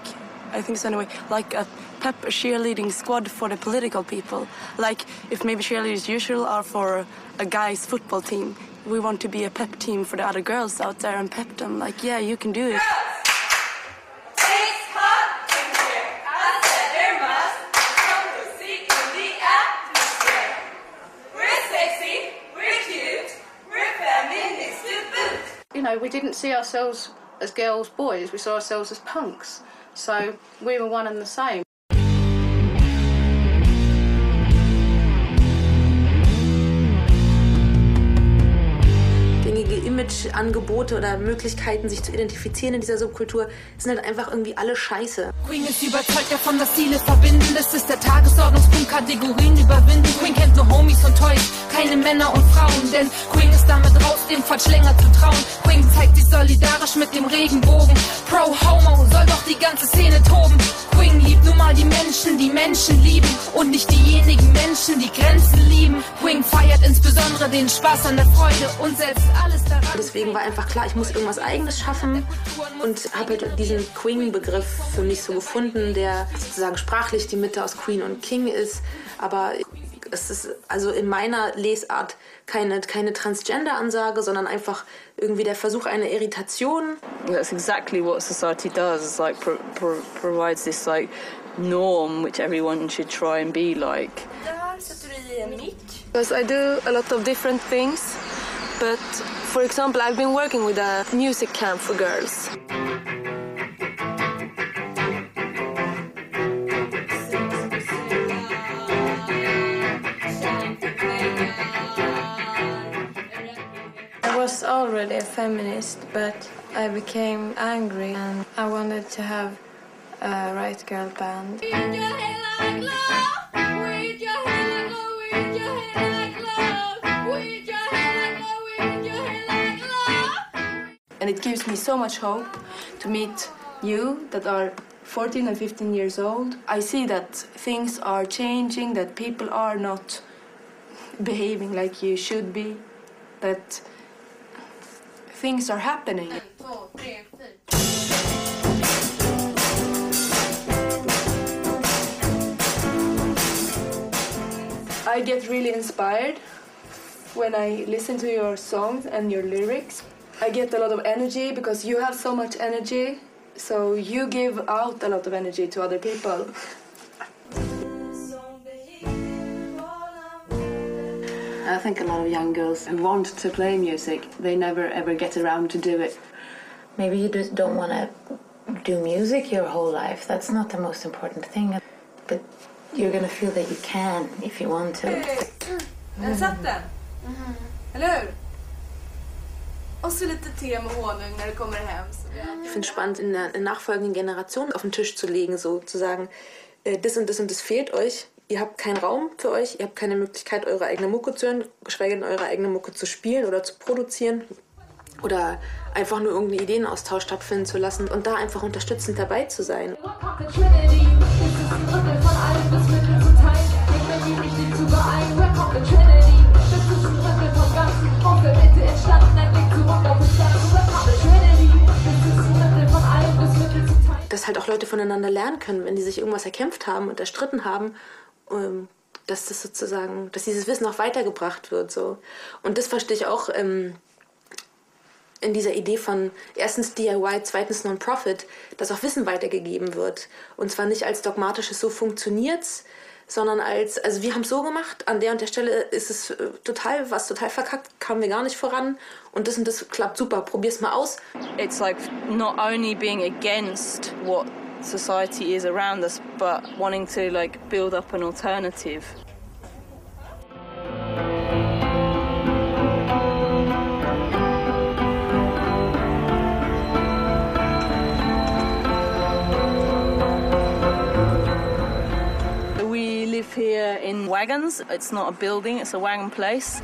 I think so anyway, like a cheerleading squad for the political people. Like if maybe cheerleaders usually are for a guy's football team, we want to be a pep team for the other girls out there and pep them like, yeah, you can do it. You know, we didn't see ourselves as girls, boys. We saw ourselves as punks. So we were one and the same. Image-Angebote oder Möglichkeiten, sich zu identifizieren in dieser Subkultur, sind halt einfach irgendwie alle scheiße. Queen ist überzeugt davon, dass Ziele verbinden. Das ist der Tagesordnungspunkt, Kategorien überwinden. Queen kennt nur Homies und Toys, keine Männer und Frauen. Denn Queen ist damit raus, dem Quatsch länger zu trauen. Queen zeigt sich solidarisch mit dem Regenbogen. Pro-Homo soll doch die ganze Szene toben. Queen liebt nun mal die Menschen lieben. Und nicht diejenigen Menschen, die Grenzen lieben. Queen feiert insbesondere den Spaß an der Freude und setzt alles daran. Deswegen war einfach klar, ich muss irgendwas Eigenes schaffen und habe halt diesen Queen-Begriff für mich so gefunden, der sozusagen sprachlich die Mitte aus Queen und King ist, aber es ist also in meiner Lesart keine Transgender-Ansage, sondern einfach irgendwie der Versuch einer Irritation. That's exactly what society does. It's like provides this like norm which everyone should try and be like. Because I do a lot of different things, but for example, I've been working with a music camp for girls. I was already a feminist, but I became angry and I wanted to have a right girl band. And it gives me so much hope to meet you that are 14 and 15 years old. I see that things are changing, that people are not behaving like you should be, that things are happening. I get really inspired when I listen to your songs and your lyrics. I get a lot of energy because you have so much energy, so you give out a lot of energy to other people. I think a lot of young girls who want to play music, they never ever get around to do it. Maybe you just don't want to do music your whole life. That's not the most important thing. But you're going to feel that you can if you want to. Den satt den. Eller hur? Och så lite te med honung när du kommer hem. Ich finde es spannend, in der nachfolgenden Generation auf den Tisch zu legen, so zu sagen, das und das und das fehlt euch. Ihr habt keinen Raum für euch, ihr habt keine Möglichkeit, eure eigene Mucke zu hören, geschweige denn eure eigene Mucke zu spielen oder zu produzieren. Oder einfach nur irgendeinen Ideenaustausch stattfinden zu lassen und da einfach unterstützend dabei zu sein. Dass halt auch Leute voneinander lernen können, wenn die sich irgendwas erkämpft haben und erstritten haben, dass das sozusagen, dass dieses Wissen auch weitergebracht wird. So. Und das verstehe ich auch in dieser Idee von erstens D.I.Y., zweitens Non-Profit, dass auch Wissen weitergegeben wird. Und zwar nicht als dogmatisches so funktioniert's, sondern als, also wir haben es so gemacht, an der und der Stelle ist es total verkackt, kamen wir gar nicht voran und das klappt super, probier's mal aus. It's like not only being against what society is around us, but wanting to like build up an alternative. We live here in wagons. It's not a building, it's a wagon place.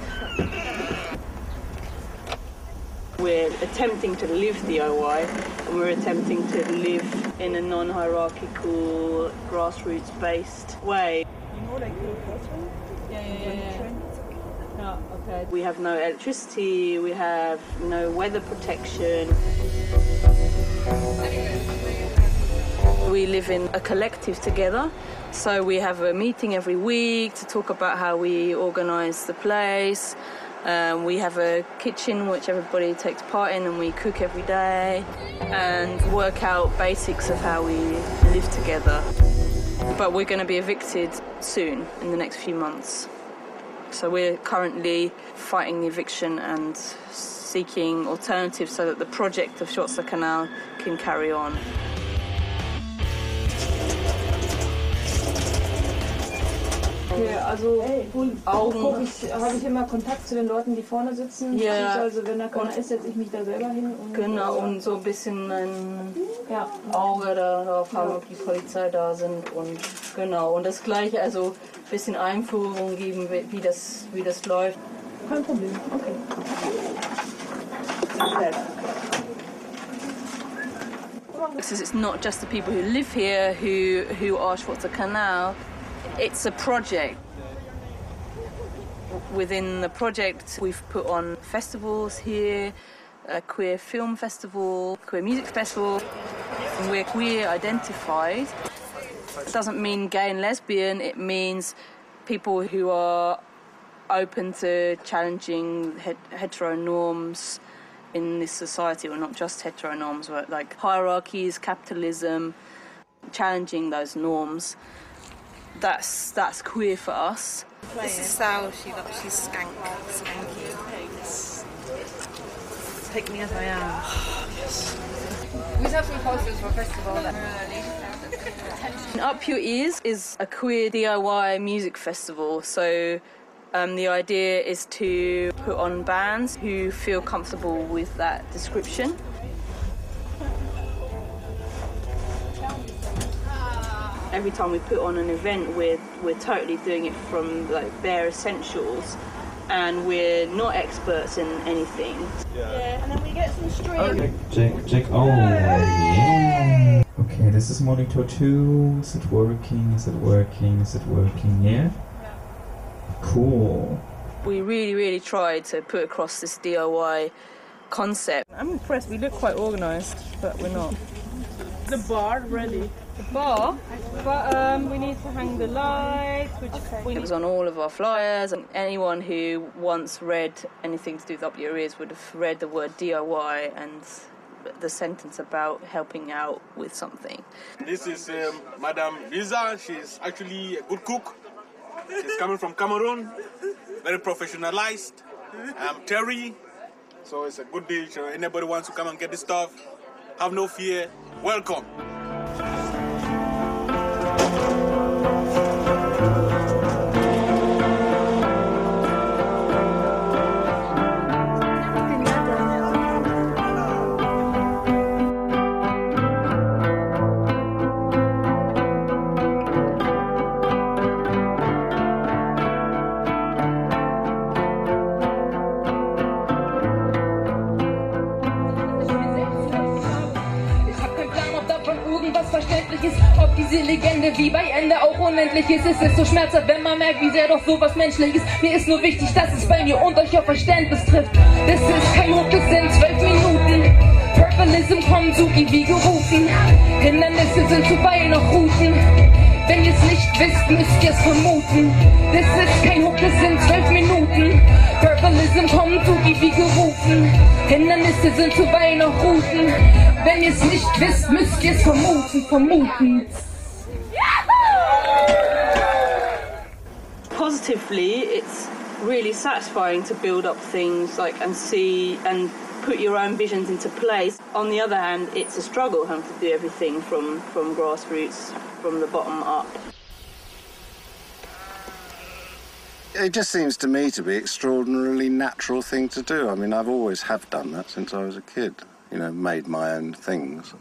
We're attempting to live D.I.Y. and we're attempting to live in a non-hierarchical, grassroots-based way. You know, like the person? Yeah. Oh, okay. We have no electricity, we have no weather protection. We live in a collective together, so we have a meeting every week to talk about how we organise the place. We have a kitchen which everybody takes part in and we cook every day and work out basics of how we live together. But we're going to be evicted soon, in the next few months. So we're currently fighting the eviction and seeking alternatives so that the project of Schwarzer Kanal can carry on. Okay, also habe ich immer Kontakt zu den Leuten, die vorne sitzen. Ja. Also wenn da keiner ist, setze ich mich da selber hin. Und Genau, und so ein bisschen ein Auge darauf haben, ob die Polizei da sind. Und genau, und das Gleiche, also ein bisschen Einführung geben, wie das läuft. Kein Problem, okay. It's not just the people who live here who are Schwarzer Kanal. It's a project. Within the project, we've put on festivals here, a queer film festival, queer music festival. We're queer identified. It doesn't mean gay and lesbian, it means people who are open to challenging hetero norms in this society, or not just hetero norms, but like hierarchies, capitalism, challenging those norms. That's queer for us. This is Sal, she's skanky. Take me as I am. Yes. We have some posters for a festival that Up Your Ears is a queer D.I.Y. music festival, so the idea is to put on bands who feel comfortable with that description. Every time we put on an event, we're totally doing it from like bare essentials, and we're not experts in anything. Yeah, and then we get some string. Okay. Check. Oh, yeah. Okay, this is monitor 2. Is it working? Yeah. Cool. We really tried to put across this D.I.Y. concept. I'm impressed. We look quite organised, but we're not. The bar ready. The bar, but we need to hang the lights, which It was on all of our flyers, and anyone who once read anything to do with Up Your Ears would have read the word D.I.Y. and the sentence about helping out with something. This is Madame Lisa. She's actually a good cook. She's coming from Cameroon, very professionalized. I'm Terry, so it's a good deal. So anybody wants to come and get this stuff, have no fear, welcome. Ob diese Legende wie bei Ende auch unendlich ist. Es ist so schmerzhaft, wenn man merkt, wie sehr doch sowas menschlich ist. Mir ist nur wichtig, dass es bei mir und euch auf Verständnis trifft. Das ist kein Hook, das sind 12 Minuten. Purpleism kommt so wie gerufen. Hindernisse sind vorbei, noch Routen. Wenn ihr es nicht wisst, müsst ihr es vermuten. Das ist kein Hook, das sind 12 Minuten. Purpleism kommt so wie gerufen. Hindernisse sind vorbei, noch Routen. Wenn ihr es nicht wisst, müsst ihr es vermuten. Positively, it's really satisfying to build up things like and see and put your own visions into place. On the other hand, it's a struggle having to do everything from grassroots, from the bottom up. It just seems to me to be an extraordinarily natural thing to do. I mean, I've always have done that since I was a kid. You know, made my own things.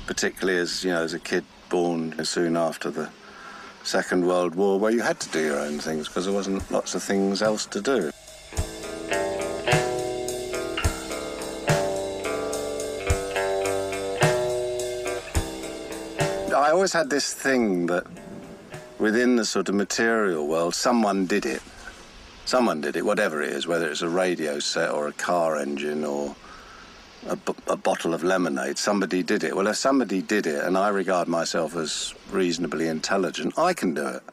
Particularly as a kid born soon after the Second World War, where you had to do your own things because there wasn't lots of things else to do. I always had this thing that within the sort of material world, someone did it. Someone did it, whatever it is, whether it's a radio set or a car engine or a bottle of lemonade, somebody did it. Well, if somebody did it, and I regard myself as reasonably intelligent, I can do it.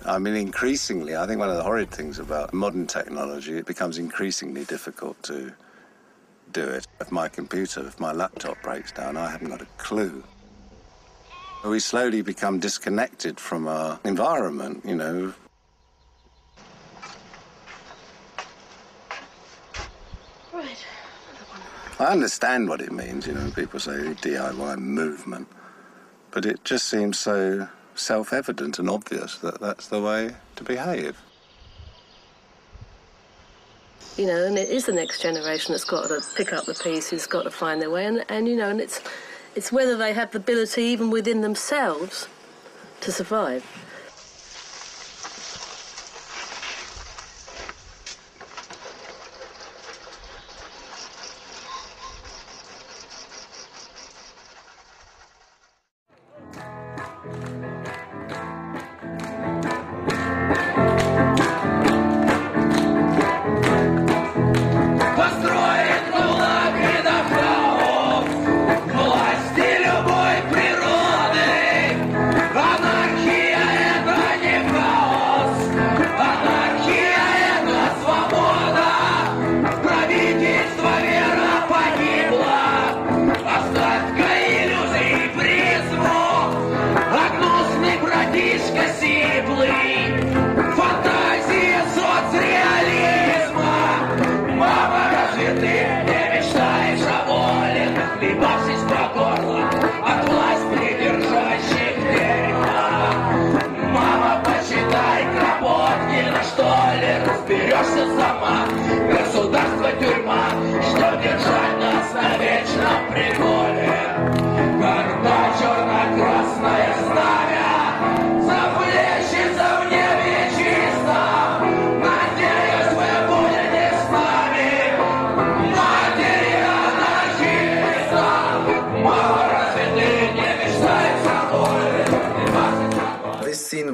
I mean, increasingly, I think one of the horrid things about modern technology, it becomes increasingly difficult to do it. If my laptop breaks down, I haven't got a clue. We slowly become disconnected from our environment, I understand what it means, you know, when people say DIY movement, but it just seems so self-evident and obvious that that's the way to behave. You know, and it is the next generation that's got to pick up the pieces, got to find their way, and you know, and it's whether they have the ability, even within themselves, to survive.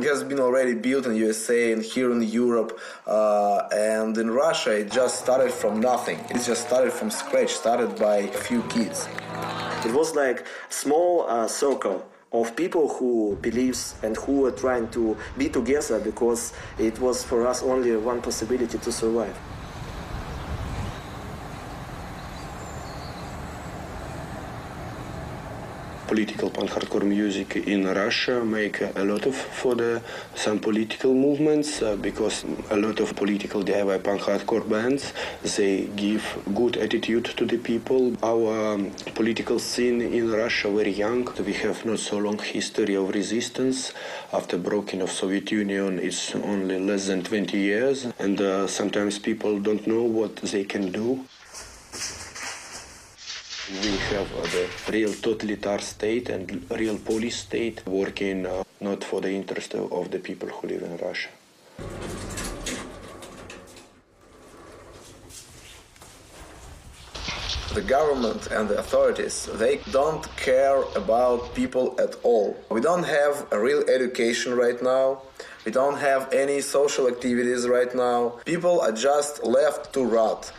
Has been already built in USA and here in Europe and in Russia. It just started from nothing. It just started from scratch, started by a few kids. It was like a small circle of people who believes and who were trying to be together because it was for us only one possibility to survive. Political punk hardcore music in Russia make a lot of for some political movements because a lot of political DIY punk hardcore bands, they give good attitude to the people. Our political scene in Russia very young. We have not so long history of resistance. After breaking of Soviet Union, it's only less than 20 years, and sometimes people don't know what they can do. We have the real totalitarian state and real police state working not for the interest of the people who live in Russia. The government and the authorities, they don't care about people at all. We don't have a real education right now. We don't have any social activities right now. People are just left to rot.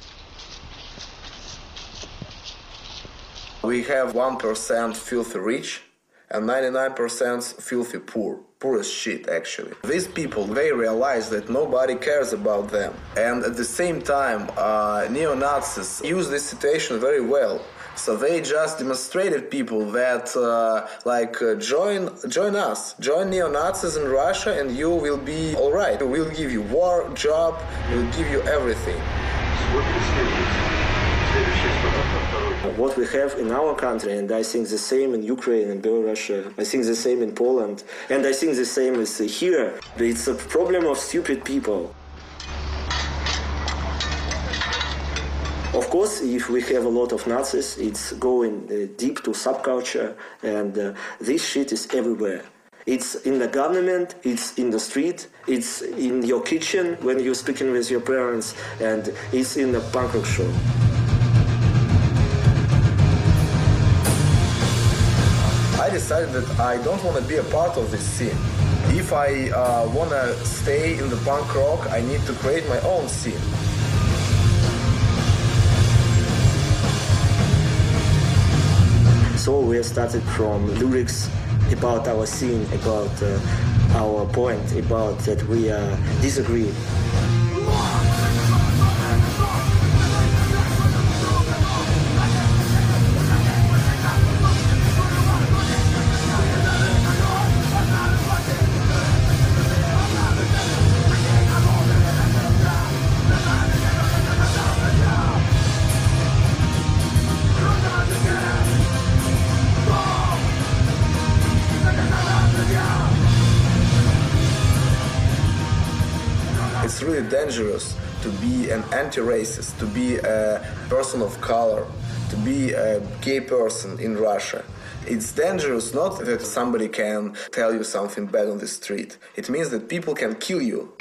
We have 1% filthy rich and 99% filthy poor. Poor as shit, actually. These people, they realize that nobody cares about them. And at the same time, neo-Nazis use this situation very well. So they just demonstrated people that, join us. Join neo-Nazis in Russia and you will be alright. We'll give you war, job, we'll give you everything. What we have in our country, and I think the same in Ukraine and Belarus, I think the same in Poland, and I think the same is here. It's a problem of stupid people. Of course, if we have a lot of Nazis, it's going deep to subculture, and this shit is everywhere. It's in the government, it's in the street, it's in your kitchen when you're speaking with your parents, and it's in the punk rock show. I decided that I don't want to be a part of this scene. If I want to stay in the punk rock, I need to create my own scene. So we started from lyrics about our scene, about our point, about that we disagree. dangerous to be an anti-racist, to be a person of color, to be a gay person in Russia. It's dangerous not that somebody can tell you something bad on the street. It means that people can kill you.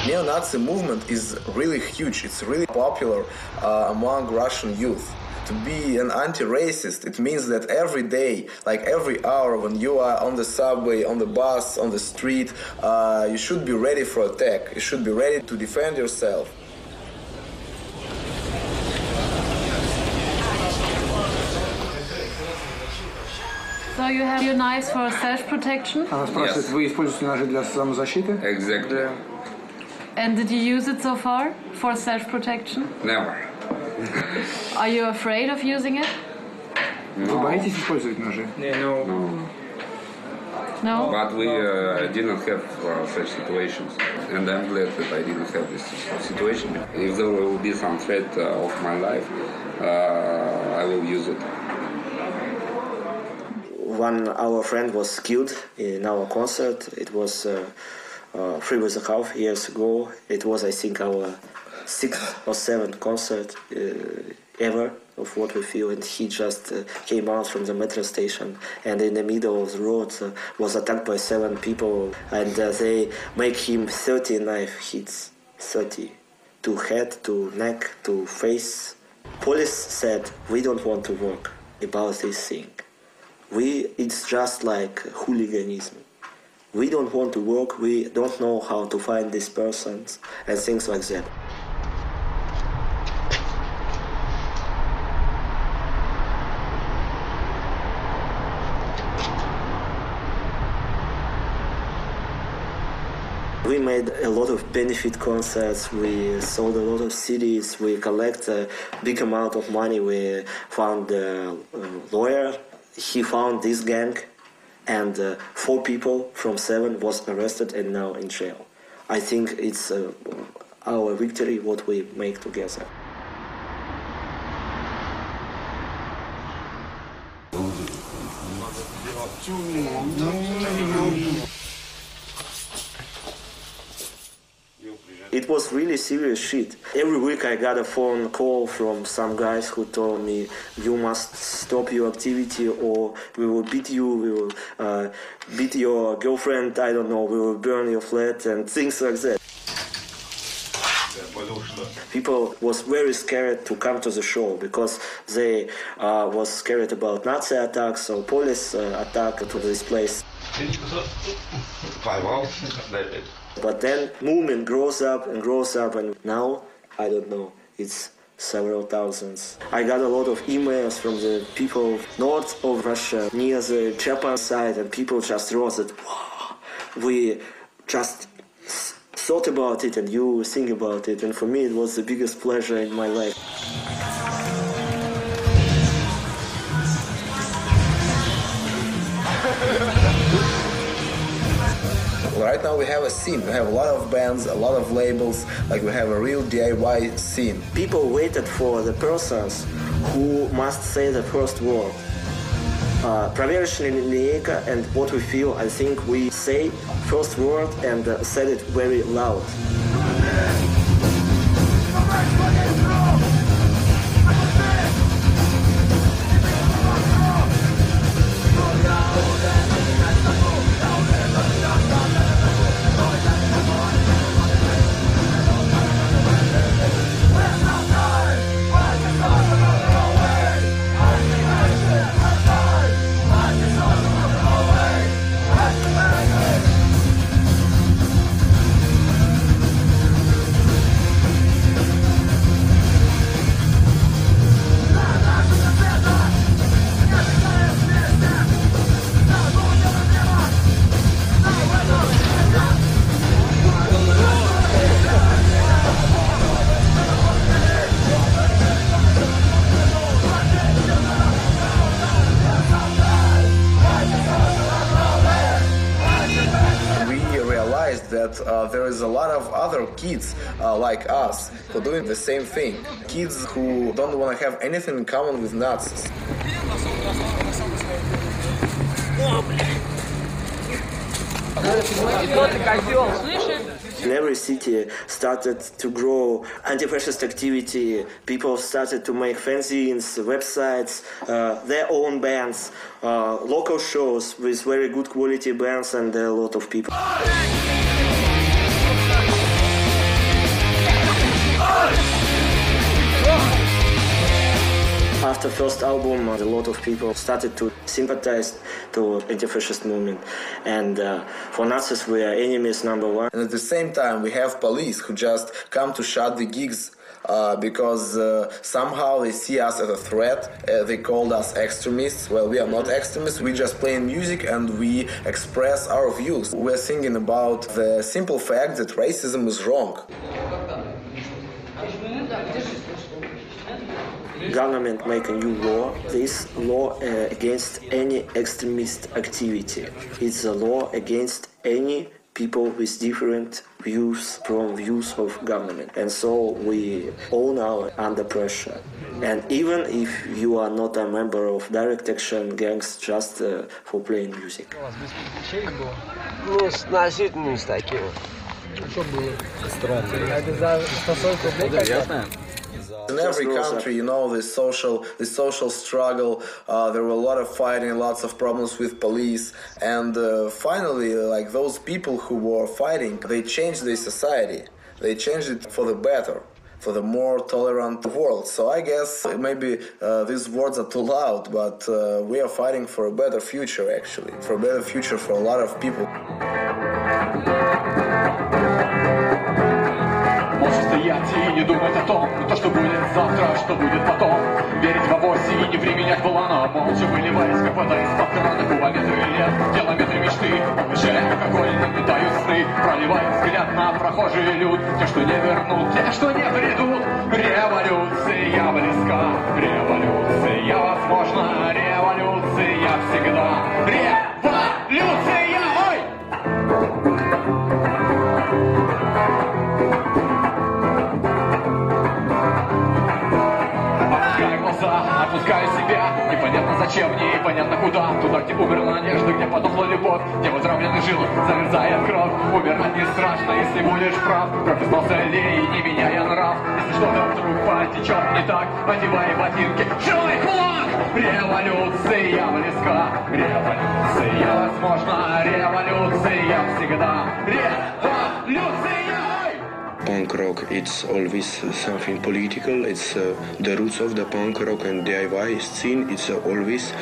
Neo-Nazi movement is really huge. It's really popular among Russian youth. To be an anti-racist, it means that every day, like every hour when you are on the subway, on the bus, on the street, you should be ready for attack. You should be ready to defend yourself. So you have your knives for self-protection? Она спрашивает, вы используете ножи для самозащиты? Exactly. And did you use it so far for self-protection? Never. Are you afraid of using it? Вы боитесь использовать ножи? No. But we didn't have such situations, and I'm glad that I didn't have this situation. If there will be some threat of my life, I will use it. When our friend was killed in our concert, it was 3.5 years ago. It was, I think, our 6th or 7th concert ever of What We Feel, and he just came out from the metro station and in the middle of the road was attacked by 7 people, and they make him 30 knife hits, 30, to head, to neck, to face. Police said, we don't want to work about this thing. It's just like hooliganism. We don't want to work, we don't know how to find these persons, and things like that. We made a lot of benefit concerts, we sold a lot of CDs, we collect a big amount of money. We found a lawyer, he found this gang, and 4 people from 7 was arrested and now in jail. I think it's our victory, what we make together. It was really serious shit. Every week I got a phone call from some guys who told me, you must stop your activity or we will beat you, we will beat your girlfriend, I don't know, we will burn your flat and things like that. People was very scared to come to the show because they was scared about Nazi attacks or police attack to this place. But then movement grows up and now, I don't know, it's several thousands. I got a lot of emails from the people north of Russia, near the Japan side, and people just wrote that, wow, we just thought about it and you think about it, and for me it was the biggest pleasure in my life. Right now we have a scene, we have a lot of bands, a lot of labels, like we have a real DIY scene. People waited for the persons who must say the first word. Проверочная линейка and What We Feel, I think we say first word and said it very loud. That there is a lot of other kids like us who are doing the same thing. Kids who don't want to have anything in common with Nazis. In every city started to grow anti-fascist activity. People started to make fanzines, websites, their own bands, local shows with very good quality bands and a lot of people. After first album, a lot of people started to sympathize to anti-fascist movement, and for Nazis we are enemies number one. And at the same time, we have police who just come to shut the gigs because somehow they see us as a threat. They called us extremists. Well, we are not extremists. We just play music and we express our views. We're singing about the simple fact that racism is wrong. Government make a new law. This law against any extremist activity. It's a law against any people with different views from views of government. And so we all are under pressure. And even if you are not a member of direct action gangs just for playing music. Ну, значительность такие. Что было? Странно. Это за 140 рублей? Ясно. In every country, you know, the social struggle, there were a lot of fighting, lots of problems with police, and finally, like those people who were fighting, they changed their society. They changed it for the better, for the more tolerant world. So I guess maybe these words are too loud, but we are fighting for a better future, actually, for a better future for a lot of people. Стоять и не думать о том, то, что будет завтра, что будет потом. Верить в авось и не применять плана. Молча выливаясь, как вода из-под крана. Кубометры лет, километры мечты. Повышая алкоголь, нагнетают сны. Проливая взгляд на прохожий люд. Те, что не вернут, те, что не придут. Революция близка. Революция возможна. Революция всегда. Революция! Ой! Отпускаю себя, непонятно зачем, непонятно куда. Туда, где умерла надежда, где подохла любовь, где в отравленных жилах замерзает кровь. Умирать не страшно, если будешь прав. Кровь из носа лей, не меняя нрав. Если что-то вдруг потечет не так, одевай ботинки, живой кулак. Революция близка, революция возможна. Революция всегда. Революция! Punk rock, it's always something political. It's the roots of the punk rock and D.I.Y. scene. It's always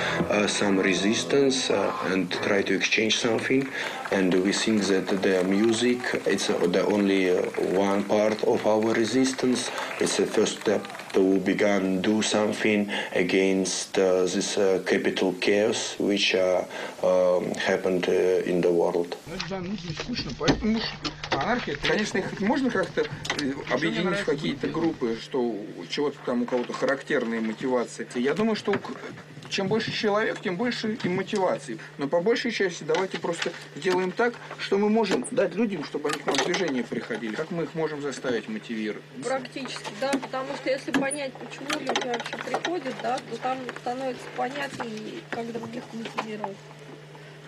some resistance and try to exchange something. And we think that the music, it's the only one part of our resistance. It's the first step to begin do something against this capital chaos which happened in the world. Скучно, поэтому анархия, конечно, их можно как-то объединить в какие-то группы, что чего-то там у кого-то характерные мотивации. Я думаю, что чем больше человек, тем больше и мотиваций. Но по большей части давайте просто сделаем так, что мы можем дать людям, чтобы они к нам в движение приходили. Как мы их можем заставить мотивировать? Практически, да, потому что если понять, почему люди вообще приходят, да, то там становится понятнее, как других мотивировать.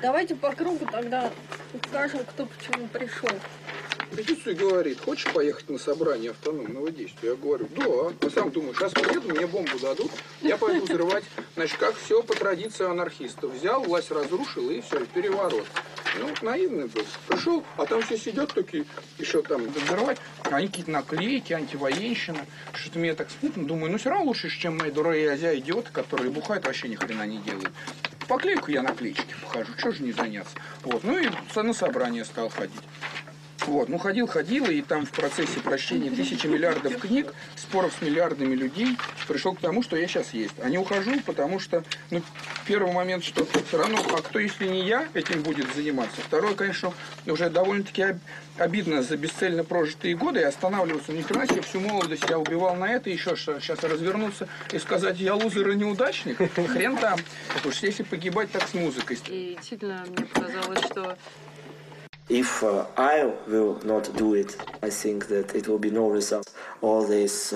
Давайте по кругу тогда скажем, кто почему пришел. Конституция говорит, хочешь поехать на собрание автономного действия? Я говорю, да. А сам думаю, сейчас приеду, мне бомбу дадут, я пойду взрывать. Значит, как все по традиции анархистов. Взял, власть разрушил и все, переворот. Ну, наивный был. Пришел, а там все сидят такие, еще там взрывать. Они какие-то наклейки, антивоенщина. Что-то мне так смутно. Думаю, ну все равно лучше, чем мои дуры-азиа идиоты, которые бухают, вообще ни хрена не делают. Поклейку я наклеечки похожу, что же не заняться. Вот. Ну и на собрание стал ходить. Вот, ну ходил, и там в процессе прочтения 1000 миллиардов книг, споров с миллиардами людей, пришел к тому, что я сейчас есть. А не ухожу, потому что, ну, первый момент, что все равно, а кто, если не я, этим будет заниматься? Второе, конечно, уже довольно-таки обидно за бесцельно прожитые годы и останавливаться. Ни хрена себе, всю молодость я убивал на это, еще сейчас развернуться и сказать, я лузер и неудачник, хрен там. Потому что если погибать так с музыкой. И действительно, мне показалось, что if I will not do it, I think that it will be no result. All this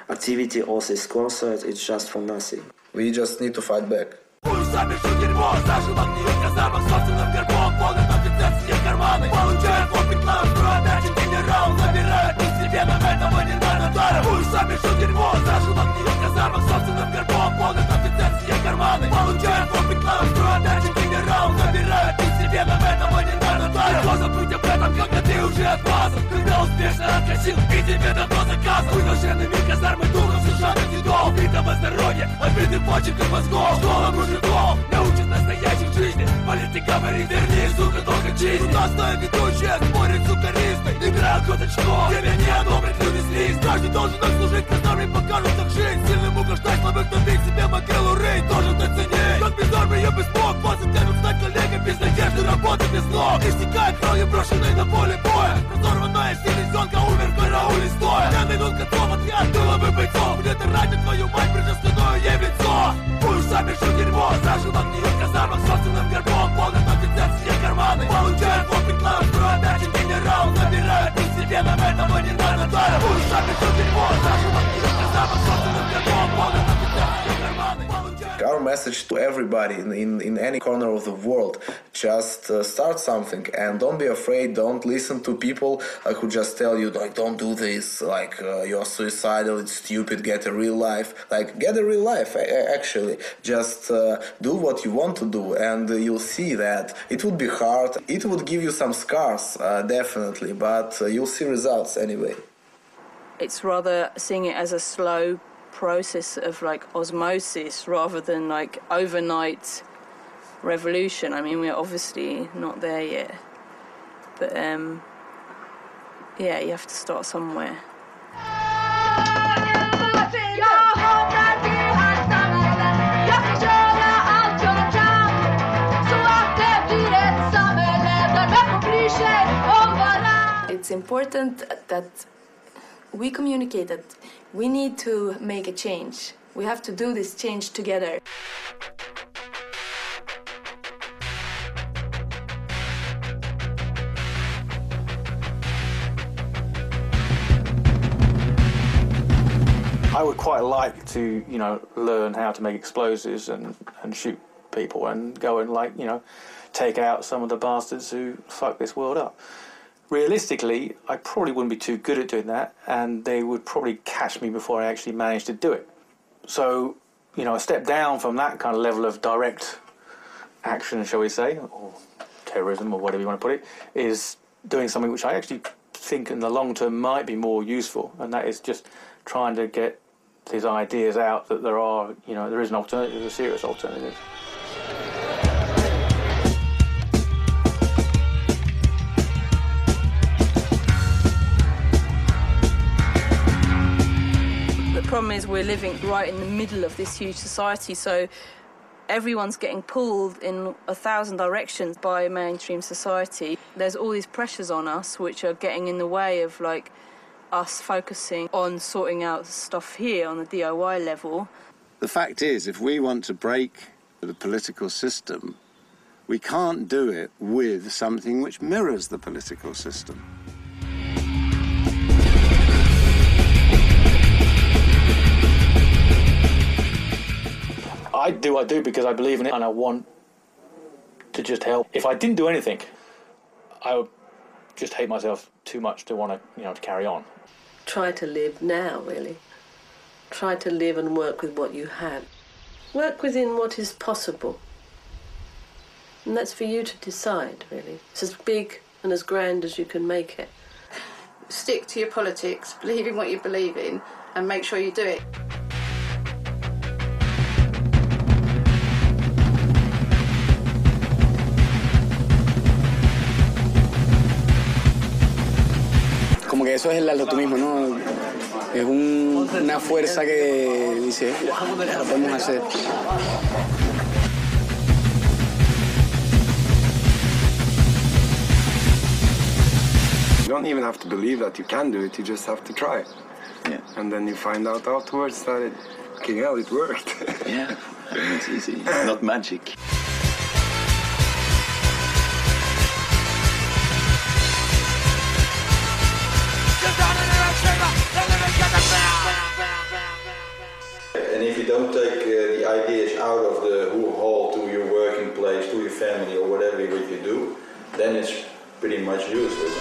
activity, all this concert, it's just for nothing. We just need to fight back. Пусть сами все дерьмо, заживо гниет, я запах собственным гербом, полный конфисцировать все карманы. Получаем опыт класс, проотдачен генерал. Забирает постепенно этого нервного дара. Будешь сами шут дерьмо, зажил в огне в казармах собственным гербом. Полный конфисцировать карманы. Получаем опыт класс, проотдачен генерал. Забирает постепенно этого нервного дара. Легко забыть об этом, когда ты уже отмазан. Когда успешно откачил и тебе давно заказан. Вынужденными казармы духом сжатых дедов. Битого здоровья, обиды почек и мозгов. Школа мужиков научит настоящей жизни. Политика говорит, вернее, сука, только честь. Крутостная ведущая спорит, сука, ристой. Играют козачков, тебя не одобрит люди слиз. Каждый должен отслужить, казарме покажут так жизнь. Сильным угождать, слабых топить себе могилу рыть. Должен ты ценить, как без армии я без мог. 20 лет стать коллегой без надежды, работы без ног. Истекая кровью, брошенной на поле боя. Разорванная селезенка, умер в карауле стоя. Я найдут готов отряд, было бы бойцов. Где-то ранит твою мать, прижав спиной ей в лицо. Будешь сами шут дерьмо, зажил в огне в казармах собственным гербом. Полный конфисцировать все карманы. Получаем опыт класс, проотдачен генерал. Забирает постепенно этого нервного дара. Будешь сами шут дерьмо, зажил в огне в казармах собственным гербом. Полный конфисцировать все карманы. Our message to everybody in any corner of the world, just start something and don't be afraid, don't listen to people who just tell you like don't do this, like you're suicidal, it's stupid, get a real life. Like get a real life actually, just do what you want to do and you'll see that it would be hard, it would give you some scars definitely, but you'll see results anyway. It's rather seeing it as a slow process of like osmosis rather than like overnight revolution. I mean, we're obviously not there yet, but yeah, you have to start somewhere. It's important that we communicate that we need to make a change. We have to do this change together. I would quite like to, you know, learn how to make explosives and shoot people and go and, like, you know, take out some of the bastards who fuck this world up. Realistically, I probably wouldn't be too good at doing that, and they would probably catch me before I actually managed to do it. So, you know, a step down from that kind of level of direct action, shall we say, or terrorism, or whatever you want to put it, is doing something which I actually think in the long term might be more useful, and that is just trying to get these ideas out that there are, you know, there is an alternative, a serious alternative. The problem is we're living right in the middle of this huge society, so everyone's getting pulled in 1,000 directions by mainstream society. There's all these pressures on us which are getting in the way of like us focusing on sorting out stuff here on the D.I.Y. level. The fact is, if we want to break the political system, we can't do it with something which mirrors the political system. I do because I believe in it and I want to just help. If I didn't do anything, I would just hate myself too much to want to, you know, to carry on. Try to live now, really. Try to live and work with what you have. Work within what is possible. And that's for you to decide, really. It's as big and as grand as you can make it. Stick to your politics, believe in what you believe in, and make sure you do it. Como que eso es el optimismo, ¿no? Es una fuerza que dice, lo podemos hacer. You don't even have to believe that you can do it, you just have to try. Yeah. And then you find out afterwards that it worked. Yeah, it's easy, it's not magic. And if you don't take the ideas out of the hall to your working place, to your family or whatever you do, then it's pretty much useless.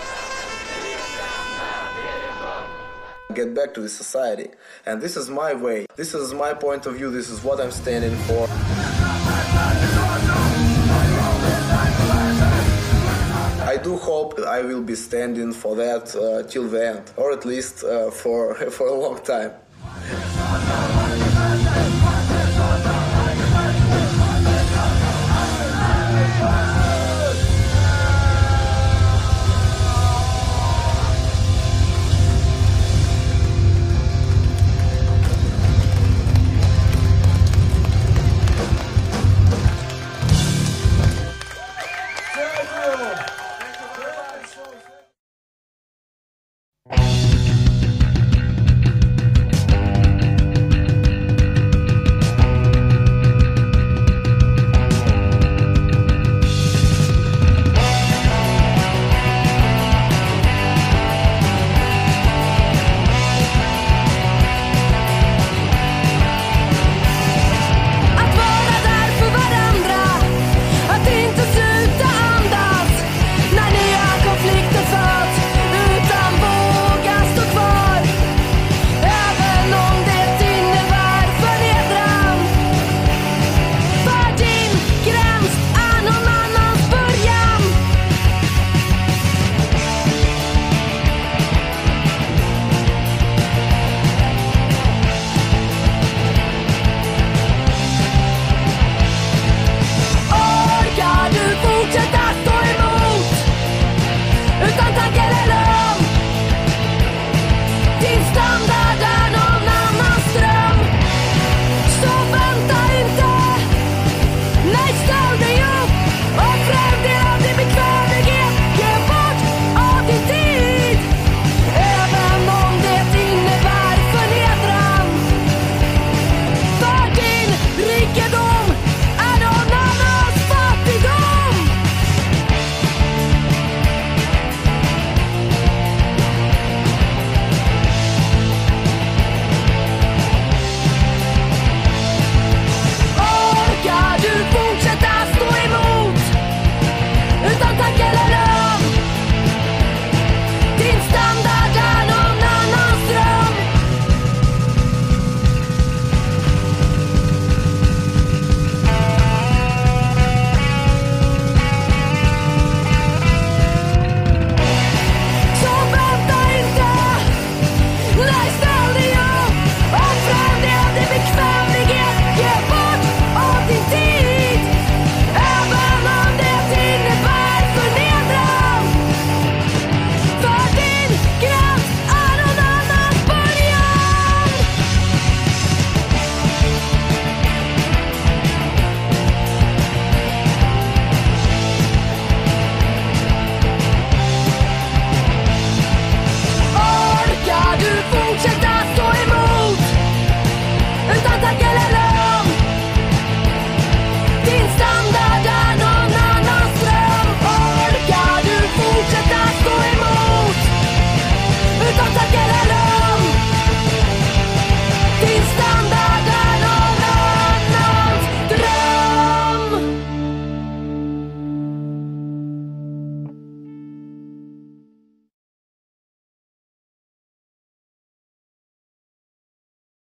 Get back to the society. And this is my way. This is my point of view. This is what I'm standing for. I do hope that I will be standing for that till the end, or at least for a long time.